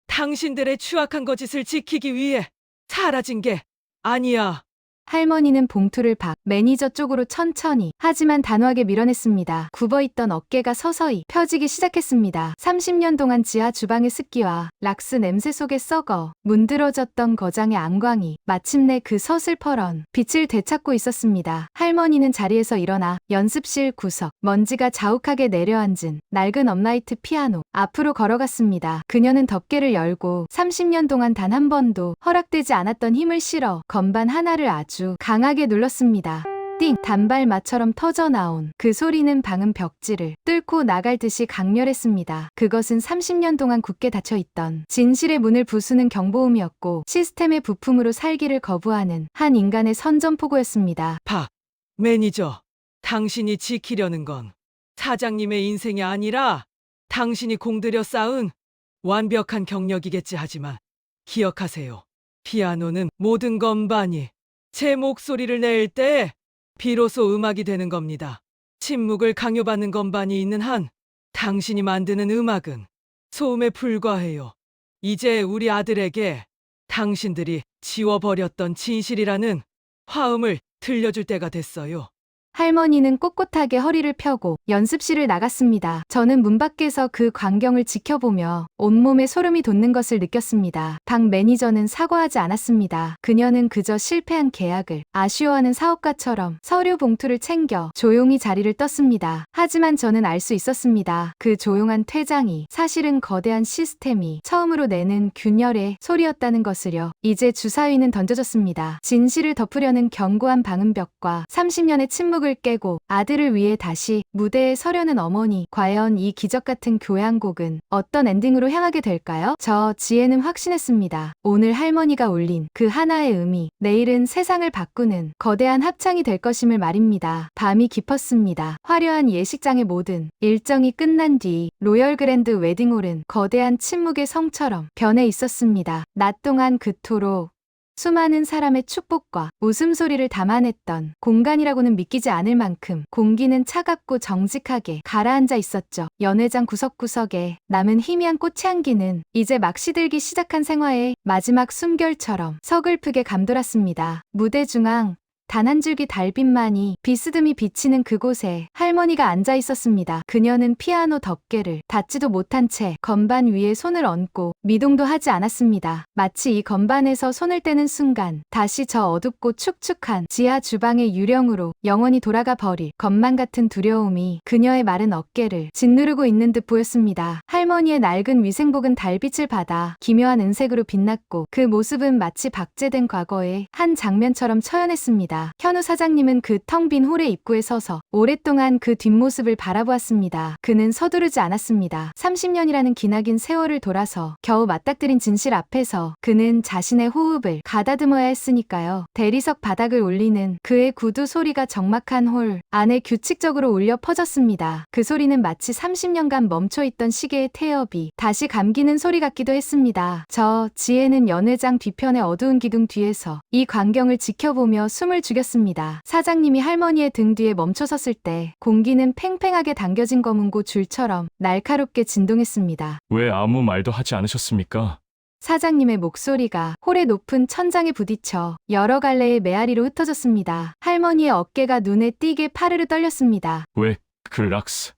당신들의 추악한 거짓을 지키기 위해 사라진 게 아니야. 할머니는 봉투를 박 매니저 쪽으로 천천히 하지만 단호하게 밀어냈습니다. 굽어있던 어깨가 서서히 펴지기 시작했습니다. 30년 동안 지하 주방의 습기와 락스 냄새 속에 썩어 문드러졌던 거장의 안광이 마침내 그 서슬퍼런 빛을 되찾고 있었습니다. 할머니는 자리에서 일어나 연습실 구석, 먼지가 자욱하게 내려앉은 낡은 업라이트 피아노 앞으로 걸어갔습니다. 그녀는 덮개를 열고 30년 동안 단 한 번도 허락되지 않았던 힘을 실어 건반 하나를 아주 강하게 눌렀습니다. 띵! 단발마처럼 터져나온 그 소리는 방음 벽지를 뚫고 나갈 듯이 강렬했습니다. 그것은 30년 동안 굳게 닫혀있던 진실의 문을 부수는 경보음이었고 시스템의 부품으로 살기를 거부하는 한 인간의 선전포고였습니다. 박 매니저, 당신이 지키려는 건 사장님의 인생이 아니라 당신이 공들여 쌓은 완벽한 경력이겠지. 하지만 기억하세요. 피아노는 모든 건반이 제 목소리를 낼 때 비로소 음악이 되는 겁니다. 침묵을 강요받는 건반이 있는 한 당신이 만드는 음악은 소음에 불과해요. 이제 우리 아들에게 당신들이 지워버렸던 진실이라는 화음을 들려줄 때가 됐어요. 할머니는 꼿꼿하게 허리를 펴고 연습실을 나갔습니다. 저는 문 밖에서 그 광경을 지켜보며 온몸에 소름이 돋는 것을 느꼈습니다. 박 매니저는 사과하지 않았습니다. 그녀는 그저 실패한 계약을 아쉬워하는 사업가처럼 서류 봉투를 챙겨 조용히 자리를 떴습니다. 하지만 저는 알 수 있었습니다. 그 조용한 퇴장이 사실은 거대한 시스템이 처음으로 내는 균열의 소리였다는 것을요. 이제 주사위는 던져졌습니다. 진실을 덮으려는 견고한 방음벽과 30년의 침묵을 깨고 아들을 위해 다시 무대에 서려는 어머니. 과연 이 기적같은 교향곡은 어떤 엔딩으로 향하게 될까요? 저 지혜는 확신했습니다. 오늘 할머니가 올린 그 하나의 의미, 내일은 세상을 바꾸는 거대한 합창이 될 것임을 말입니다. 밤이 깊었습니다. 화려한 예식장의 모든 일정이 끝난 뒤 로열 그랜드 웨딩홀은 거대한 침묵의 성처럼 변해 있었습니다. 낮 동안 그토록 수많은 사람의 축복과 웃음소리를 담아냈던 공간이라고는 믿기지 않을 만큼 공기는 차갑고 정직하게 가라앉아 있었죠. 연회장 구석구석에 남은 희미한 꽃향기는 이제 막 시들기 시작한 생화의 마지막 숨결처럼 서글프게 감돌았습니다. 무대 중앙 단 한 줄기 달빛만이 비스듬히 비치는 그곳에 할머니가 앉아 있었습니다. 그녀는 피아노 덮개를 닫지도 못한 채 건반 위에 손을 얹고 미동도 하지 않았습니다. 마치 이 건반에서 손을 떼는 순간 다시 저 어둡고 축축한 지하 주방의 유령으로 영원히 돌아가 버릴 것만 같은 두려움이 그녀의 마른 어깨를 짓누르고 있는 듯 보였습니다. 할머니의 낡은 위생복은 달빛을 받아 기묘한 은색으로 빛났고 그 모습은 마치 박제된 과거의 한 장면처럼 처연했습니다. 현우 사장님은 그 텅 빈 홀의 입구에 서서 오랫동안 그 뒷모습을 바라보았습니다. 그는 서두르지 않았습니다. 30년이라는 기나긴 세월을 돌아서 겨우 맞닥뜨린 진실 앞에서 그는 자신의 호흡을 가다듬어야 했으니까요. 대리석 바닥을 울리는 그의 구두 소리가 적막한 홀 안에 규칙적으로 울려 퍼졌습니다. 그 소리는 마치 30년간 멈춰있던 시계의 태엽이 다시 감기는 소리 같기도 했습니다. 저 지혜는 연회장 뒤편의 어두운 기둥 뒤에서 이 광경을 지켜보며 숨을 죽였습니다. 사장님이 할머니의 등 뒤에 멈춰섰을 때 공기는 팽팽하게 당겨진 검은고 줄처럼 날카롭게 진동했습니다. 왜 아무 말도 하지 않으셨습니까? 사장님의 목소리가 홀의 높은 천장에 부딪혀 여러 갈래의 메아리로 흩어졌습니다. 할머니의 어깨가 눈에 띄게 파르르 떨렸습니다. 왜 그 락스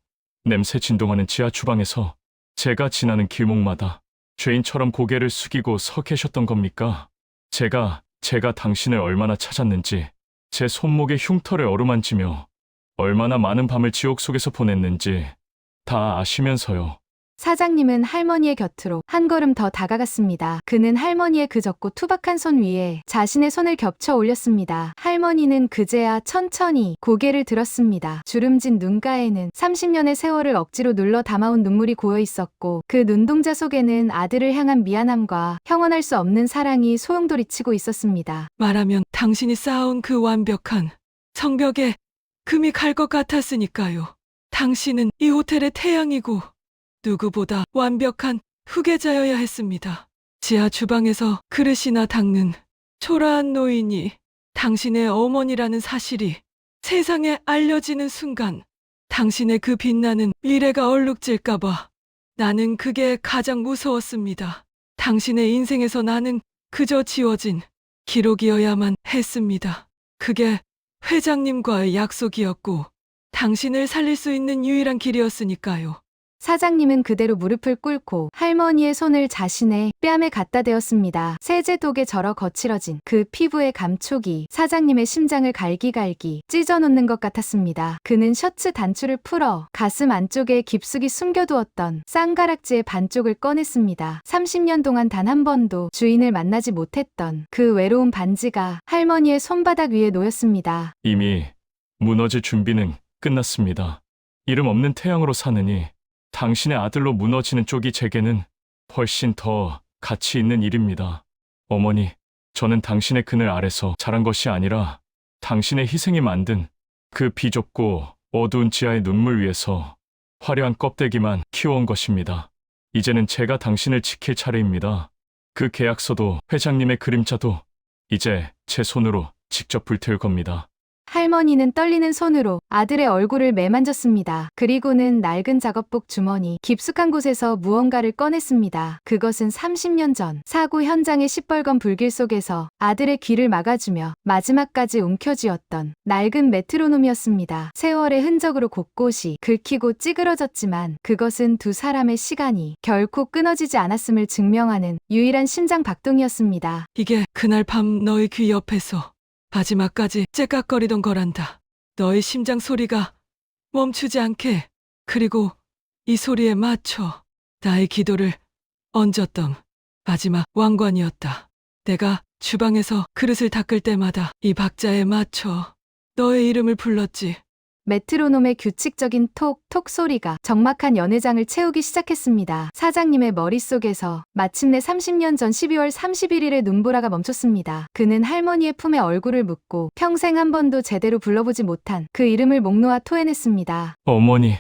냄새 진동하는 지하 주방에서 제가 지나는 길목마다 죄인처럼 고개를 숙이고 서 계셨던 겁니까? 제가 당신을 얼마나 찾았는지, 제 손목에 흉터를 어루만지며 얼마나 많은 밤을 지옥 속에서 보냈는지 다 아시면서요. 사장님은 할머니의 곁으로 한 걸음 더 다가갔습니다. 그는 할머니의 그 적고 투박한 손 위에 자신의 손을 겹쳐 올렸습니다. 할머니는 그제야 천천히 고개를 들었습니다. 주름진 눈가에는 30년의 세월을 억지로 눌러 담아온 눈물이 고여 있었고 그 눈동자 속에는 아들을 향한 미안함과 형언할 수 없는 사랑이 소용돌이치고 있었습니다. 말하면 당신이 쌓아온 그 완벽한 성벽에 금이 갈 것 같았으니까요. 당신은 이 호텔의 태양이고 누구보다 완벽한 후계자여야 했습니다. 지하 주방에서 그릇이나 닦는 초라한 노인이 당신의 어머니라는 사실이 세상에 알려지는 순간 당신의 그 빛나는 미래가 얼룩질까봐 나는 그게 가장 무서웠습니다. 당신의 인생에서 나는 그저 지워진 기록이어야만 했습니다. 그게 회장님과의 약속이었고 당신을 살릴 수 있는 유일한 길이었으니까요. 사장님은 그대로 무릎을 꿇고 할머니의 손을 자신의 뺨에 갖다 대었습니다. 세제독에 절어 거칠어진 그 피부의 감촉이 사장님의 심장을 갈기갈기 찢어놓는 것 같았습니다. 그는 셔츠 단추를 풀어 가슴 안쪽에 깊숙이 숨겨두었던 쌍가락지의 반쪽을 꺼냈습니다. 30년 동안 단 한 번도 주인을 만나지 못했던 그 외로운 반지가 할머니의 손바닥 위에 놓였습니다. 이미 무너질 준비는 끝났습니다. 이름 없는 태양으로 사느니 당신의 아들로 무너지는 쪽이 제게는 훨씬 더 가치 있는 일입니다. 어머니, 저는 당신의 그늘 아래서 자란 것이 아니라 당신의 희생이 만든 그 비좁고 어두운 지하의 눈물 위에서 화려한 껍데기만 키워온 것입니다. 이제는 제가 당신을 지킬 차례입니다. 그 계약서도 회장님의 그림자도 이제 제 손으로 직접 불태울 겁니다. 할머니는 떨리는 손으로 아들의 얼굴을 매만졌습니다. 그리고는 낡은 작업복 주머니 깊숙한 곳에서 무언가를 꺼냈습니다. 그것은 30년 전 사고 현장의 시뻘건 불길 속에서 아들의 귀를 막아주며 마지막까지 움켜쥐었던 낡은 메트로놈이었습니다. 세월의 흔적으로 곳곳이 긁히고 찌그러졌지만 그것은 두 사람의 시간이 결코 끊어지지 않았음을 증명하는 유일한 심장 박동이었습니다. 이게 그날 밤 너의 귀 옆에서 마지막까지 째깍거리던 거란다. 너의 심장 소리가 멈추지 않게, 그리고 이 소리에 맞춰 나의 기도를 얹었던 마지막 왕관이었다. 내가 주방에서 그릇을 닦을 때마다 이 박자에 맞춰 너의 이름을 불렀지. 메트로놈의 규칙적인 톡톡 소리가 적막한 연회장을 채우기 시작했습니다. 사장님의 머릿속에서 마침내 30년 전 12월 31일의 눈보라가 멈췄습니다. 그는 할머니의 품에 얼굴을 묻고 평생 한 번도 제대로 불러보지 못한 그 이름을 목 놓아 토해냈습니다. 어머니,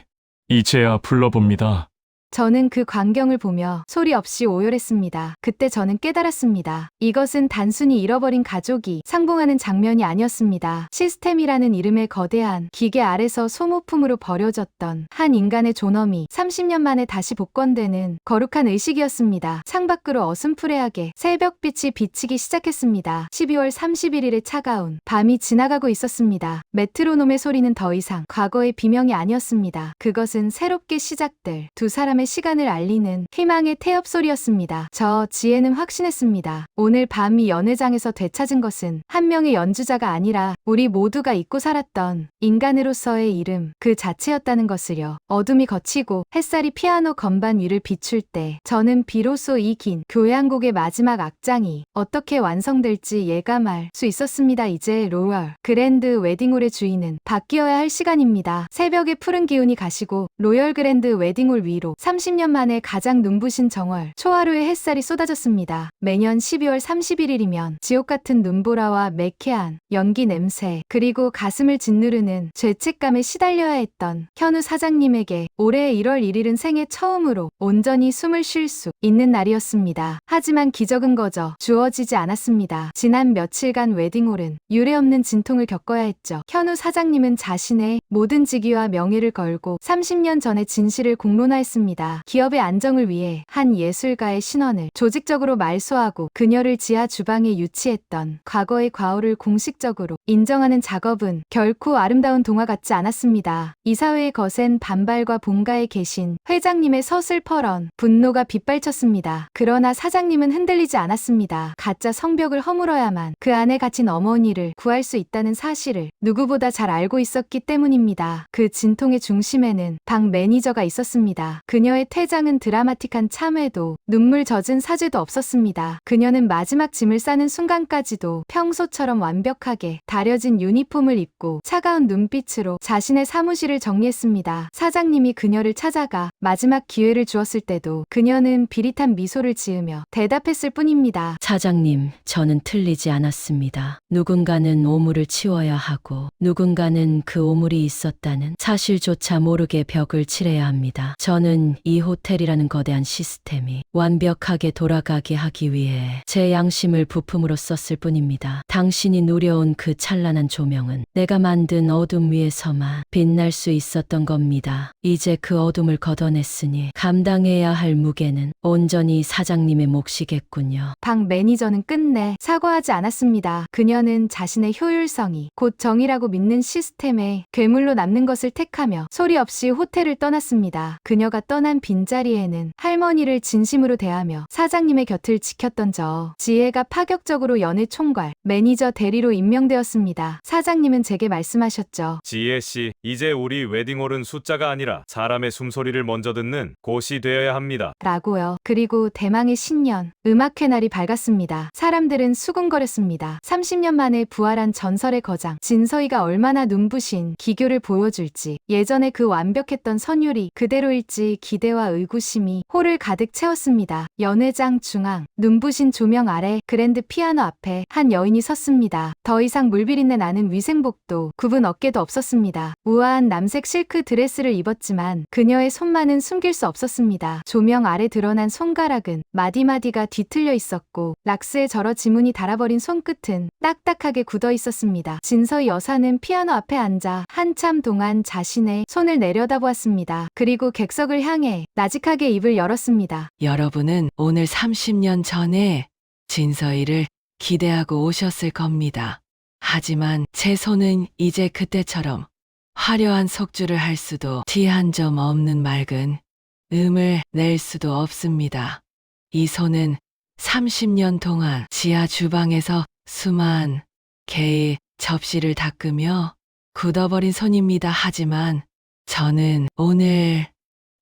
이제야 불러봅니다. 저는 그 광경을 보며 소리 없이 오열했습니다. 그때 저는 깨달았습니다. 이것은 단순히 잃어버린 가족이 상봉하는 장면이 아니었습니다. 시스템이라는 이름의 거대한 기계 아래서 소모품으로 버려졌던 한 인간의 존엄이 30년 만에 다시 복권되는 거룩한 의식이었습니다. 창밖으로 어슴푸레하게 새벽빛이 비치기 시작했습니다. 12월 31일의 차가운 밤이 지나가고 있었습니다. 메트로놈의 소리는 더 이상 과거의 비명이 아니었습니다. 그것은 새롭게 시작될 두 사람의 시간을 알리는 희망의 태엽 소리였습니다. 저 지혜는 확신했습니다. 오늘 밤 이 연회장에서 되찾은 것은 한 명의 연주자가 아니라 우리 모두가 잊고 살았던 인간으로서의 이름 그 자체였다는 것을요. 어둠이 걷히고 햇살이 피아노 건반 위를 비출 때 저는 비로소 이 긴 교향곡의 마지막 악장이 어떻게 완성될지 예감할 수 있었습니다. 이제 로열 그랜드 웨딩홀의 주인은 바뀌어야 할 시간입니다. 새벽의 푸른 기운이 가시고 로열 그랜드 웨딩홀 위로 30년 만에 가장 눈부신 정월 초하루의 햇살이 쏟아졌습니다. 매년 12월 31일이면 지옥 같은 눈보라와 매캐한 연기 냄새 그리고 가슴을 짓누르는 죄책감에 시달려야 했던 현우 사장님에게 올해 1월 1일은 생애 처음으로 온전히 숨을 쉴 수 있는 날이었습니다. 하지만 기적은 거저 주어지지 않았습니다. 지난 며칠간 웨딩홀은 유례없는 진통을 겪어야 했죠. 현우 사장님은 자신의 모든 직위와 명예를 걸고 30년 전의 진실을 공론화했습니다. 기업의 안정을 위해 한 예술가의 신원을 조직적으로 말소하고 그녀를 지하 주방에 유치했던 과거의 과오를 공식적으로 인정하는 작업은 결코 아름다운 동화 같지 않았습니다. 이사회의 거센 반발과 본가에 계신 회장님의 서슬퍼런 분노가 빗발쳤습니다. 그러나 사장님은 흔들리지 않았습니다. 가짜 성벽을 허물어야만 그 안에 갇힌 어머니를 구할 수 있다는 사실을 누구보다 잘 알고 있었기 때문입니다. 그 진통의 중심에는 방 매니저가 있었습니다. 그녀 그녀의 퇴장은 드라마틱한 참회도 눈물 젖은 사죄도 없었습니다. 그녀는 마지막 짐을 싸는 순간까지도 평소처럼 완벽하게 다려진 유니폼을 입고 차가운 눈빛으로 자신의 사무실을 정리했습니다. 사장님이 그녀를 찾아가 마지막 기회를 주었을 때도 그녀는 비릿한 미소를 지으며 대답했을 뿐입니다. 사장님, 저는 틀리지 않았습니다. 누군가는 오물을 치워야 하고 누군가는 그 오물이 있었다는 사실조차 모르게 벽을 칠해야 합니다. 저는 이 호텔이라는 거대한 시스템이 완벽하게 돌아가게 하기 위해 제 양심을 부품으로 썼을 뿐입니다. 당신이 누려온 그 찬란한 조명은 내가 만든 어둠 위에서만 빛날 수 있었던 겁니다. 이제 그 어둠을 걷어냈으니 감당해야 할 무게는 온전히 사장님의 몫이겠군요. 박 매니저는 끝내 사과하지 않았습니다. 그녀는 자신의 효율성이 곧 정의라고 믿는 시스템에 괴물로 남는 것을 택하며 소리 없이 호텔을 떠났습니다. 그녀가 떠난 빈자리에는 할머니를 진심으로 대하며 사장님의 곁을 지켰던 지혜가 파격적으로 연애 총괄, 매니저 대리로 임명되었습니다. 사장님은 제게 말씀하셨죠. 지혜 씨, 이제 우리 웨딩홀은 숫자가 아니라 사람의 숨소리를 먼저 듣는 곳이 되어야 합니다. 라고요. 그리고 대망의 신년, 음악회 날이 밝았습니다. 사람들은 수군거렸습니다. 30년 만에 부활한 전설의 거장, 진서희가 얼마나 눈부신 기교를 보여줄지, 예전에 그 완벽했던 선율이 그대로일지 기대와 의구심이 홀을 가득 채웠습니다. 연회장 중앙, 눈부신 조명 아래 그랜드 피아노 앞에 한 여인이 섰습니다. 더 이상 물비린내 나는 위생복도 굽은 어깨도 없었습니다. 우아한 남색 실크 드레스를 입었지만 그녀의 손만은 숨길 수 없었습니다. 조명 아래 드러난 손가락은 마디마디가 뒤틀려 있었고 락스에 절어 지문이 달아버린 손끝은 딱딱하게 굳어 있었습니다. 진서희 여사는 피아노 앞에 앉아 한참 동안 자신의 손을 내려다보았습니다. 그리고 객석을 향해 나직하게 입을 열었습니다. 여러분은 오늘 30년 전에 진서희를 기대하고 오셨을 겁니다. 하지만 제 손은 이제 그때처럼 화려한 속주를 할 수도 티 한 점 없는 맑은 음을 낼 수도 없습니다. 이 손은 30년 동안 지하 주방에서 수만 개의 접시를 닦으며 굳어버린 손입니다. 하지만 저는 오늘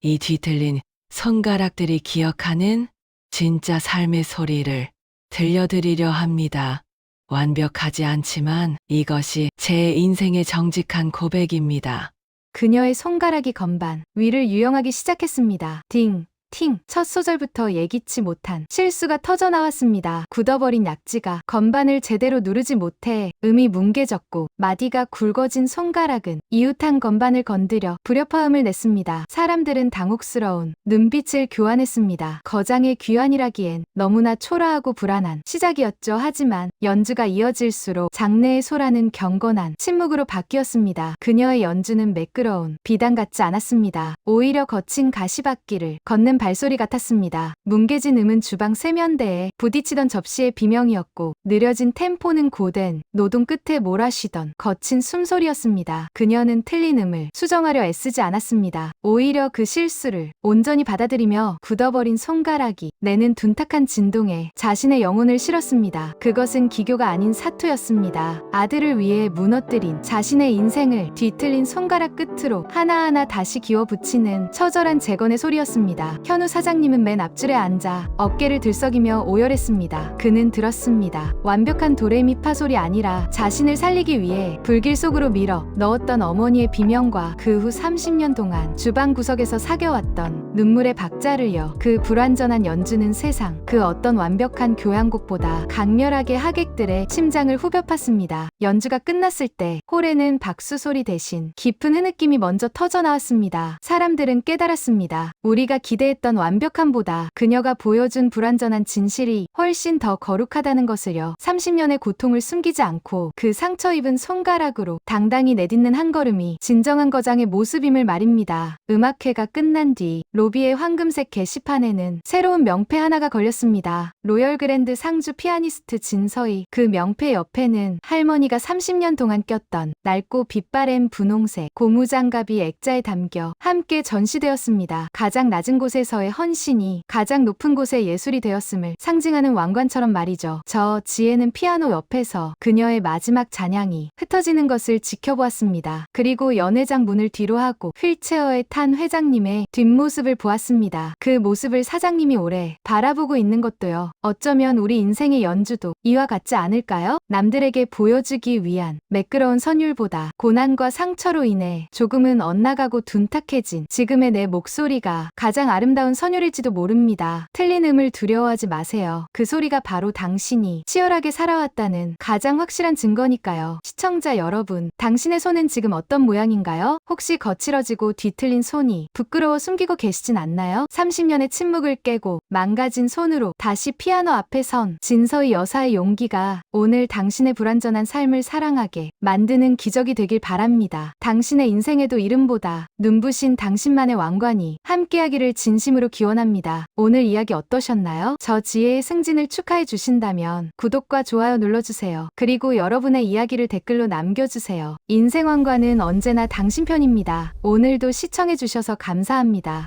이 뒤틀린 손가락들이 기억하는 진짜 삶의 소리를 들려드리려 합니다. 완벽하지 않지만 이것이 제 인생의 정직한 고백입니다. 그녀의 손가락이 건반 위를 유영하기 시작했습니다. 딩, 팅, 첫 소절부터 예기치 못한 실수가 터져나왔습니다. 굳어버린 약지가 건반을 제대로 누르지 못해 음이 뭉개졌고 마디가 굵어진 손가락은 이웃한 건반을 건드려 불협화음을 냈습니다. 사람들은 당혹스러운 눈빛을 교환했습니다. 거장의 귀환이라기엔 너무나 초라하고 불안한 시작이었죠. 하지만 연주가 이어질수록 장내의 소라는 경건한 침묵으로 바뀌었습니다. 그녀의 연주는 매끄러운 비단 같지 않았습니다. 오히려 거친 가시밭길을 걷는 발소리 같았습니다. 뭉개진 음은 주방 세면대에 부딪히던 접시의 비명이었고 느려진 템포는 고된 노동 끝에 몰아쉬던 거친 숨소리였습니다. 그녀는 틀린 음을 수정하려 애쓰지 않았습니다. 오히려 그 실수를 온전히 받아들이며 굳어버린 손가락이 내는 둔탁한 진동에 자신의 영혼을 실었습니다. 그것은 기교가 아닌 사투였습니다. 아들을 위해 무너뜨린 자신의 인생을 뒤틀린 손가락 끝으로 하나하나 다시 기워 붙이는 처절한 재건의 소리였습니다. 현우 사장님은 맨 앞줄에 앉아 어깨를 들썩이며 오열했습니다. 그는 들었습니다. 완벽한 도레미파 소리 아니라 자신을 살리기 위해 불길 속으로 밀어 넣었던 어머니의 비명과 그 후 30년 동안 주방 구석에서 사겨왔던 눈물의 박자를요. 그 불완전한 연주는 세상 그 어떤 완벽한 교향곡보다 강렬하게 하객들의 심장을 후벼 팠습니다. 연주가 끝났을 때 홀에는 박수 소리 대신 깊은 흐느낌이 먼저 터져나왔습니다. 사람들은 깨달았습니다. 우리가 기대했던 완벽함보다 그녀가 보여준 불완전한 진실이 훨씬 더 거룩하다는 것을요. 30년의 고통을 숨기지 않고 그 상처 입은 손가락으로 당당히 내딛는 한 걸음이 진정한 거장의 모습임을 말입니다. 음악회가 끝난 뒤 로비의 황금색 게시판에는 새로운 명패 하나가 걸렸습니다. 로열 그랜드 상주 피아니스트 진서희. 그 명패 옆에는 할머니 할머니가 30년 동안 꼈던 낡고 빛바랜 분홍색 고무장갑이 액자에 담겨 함께 전시되었습니다. 가장 낮은 곳에서의 헌신이 가장 높은 곳의 예술이 되었음을 상징하는 왕관처럼 말이죠. 저 지혜는 피아노 옆에서 그녀의 마지막 잔향이 흩어지는 것을 지켜보았습니다. 그리고 연회장 문을 뒤로 하고 휠체어에 탄 회장님의 뒷모습을 보았습니다. 그 모습을 사장님이 오래 바라보고 있는 것도요. 어쩌면 우리 인생의 연주도 이와 같지 않을까요? 남들에게 보여주기 위한 매끄러운 선율보다 고난과 상처로 인해 조금은 엇나가고 둔탁해진 지금의 내 목소리가 가장 아름다운 선율일지도 모릅니다. 틀린 음을 두려워하지 마세요. 그 소리가 바로 당신이 치열하게 살아왔다는 가장 확실한 증거니까요. 시청자 여러분, 당신의 손은 지금 어떤 모양인가요? 혹시 거칠어지고 뒤틀린 손이 부끄러워 숨기고 계시진 않나요? 30년의 침묵을 깨고 망가진 손으로 다시 피아노 앞에 선 진서희 여사의 용기가 오늘 당신의 불완전한 삶을 사랑하게 만드는 기적이 되길 바랍니다. 당신의 인생에도 이름보다 눈부신 당신만의 왕관이 함께하기를 진심으로 기원합니다. 오늘 이야기 어떠셨나요? 저 지혜의 승진을 축하해 주신다면 구독과 좋아요 눌러주세요. 그리고 여러분의 이야기를 댓글로 남겨주세요. 인생 왕관은 언제나 당신 편입니다. 오늘도 시청해 주셔서 감사합니다.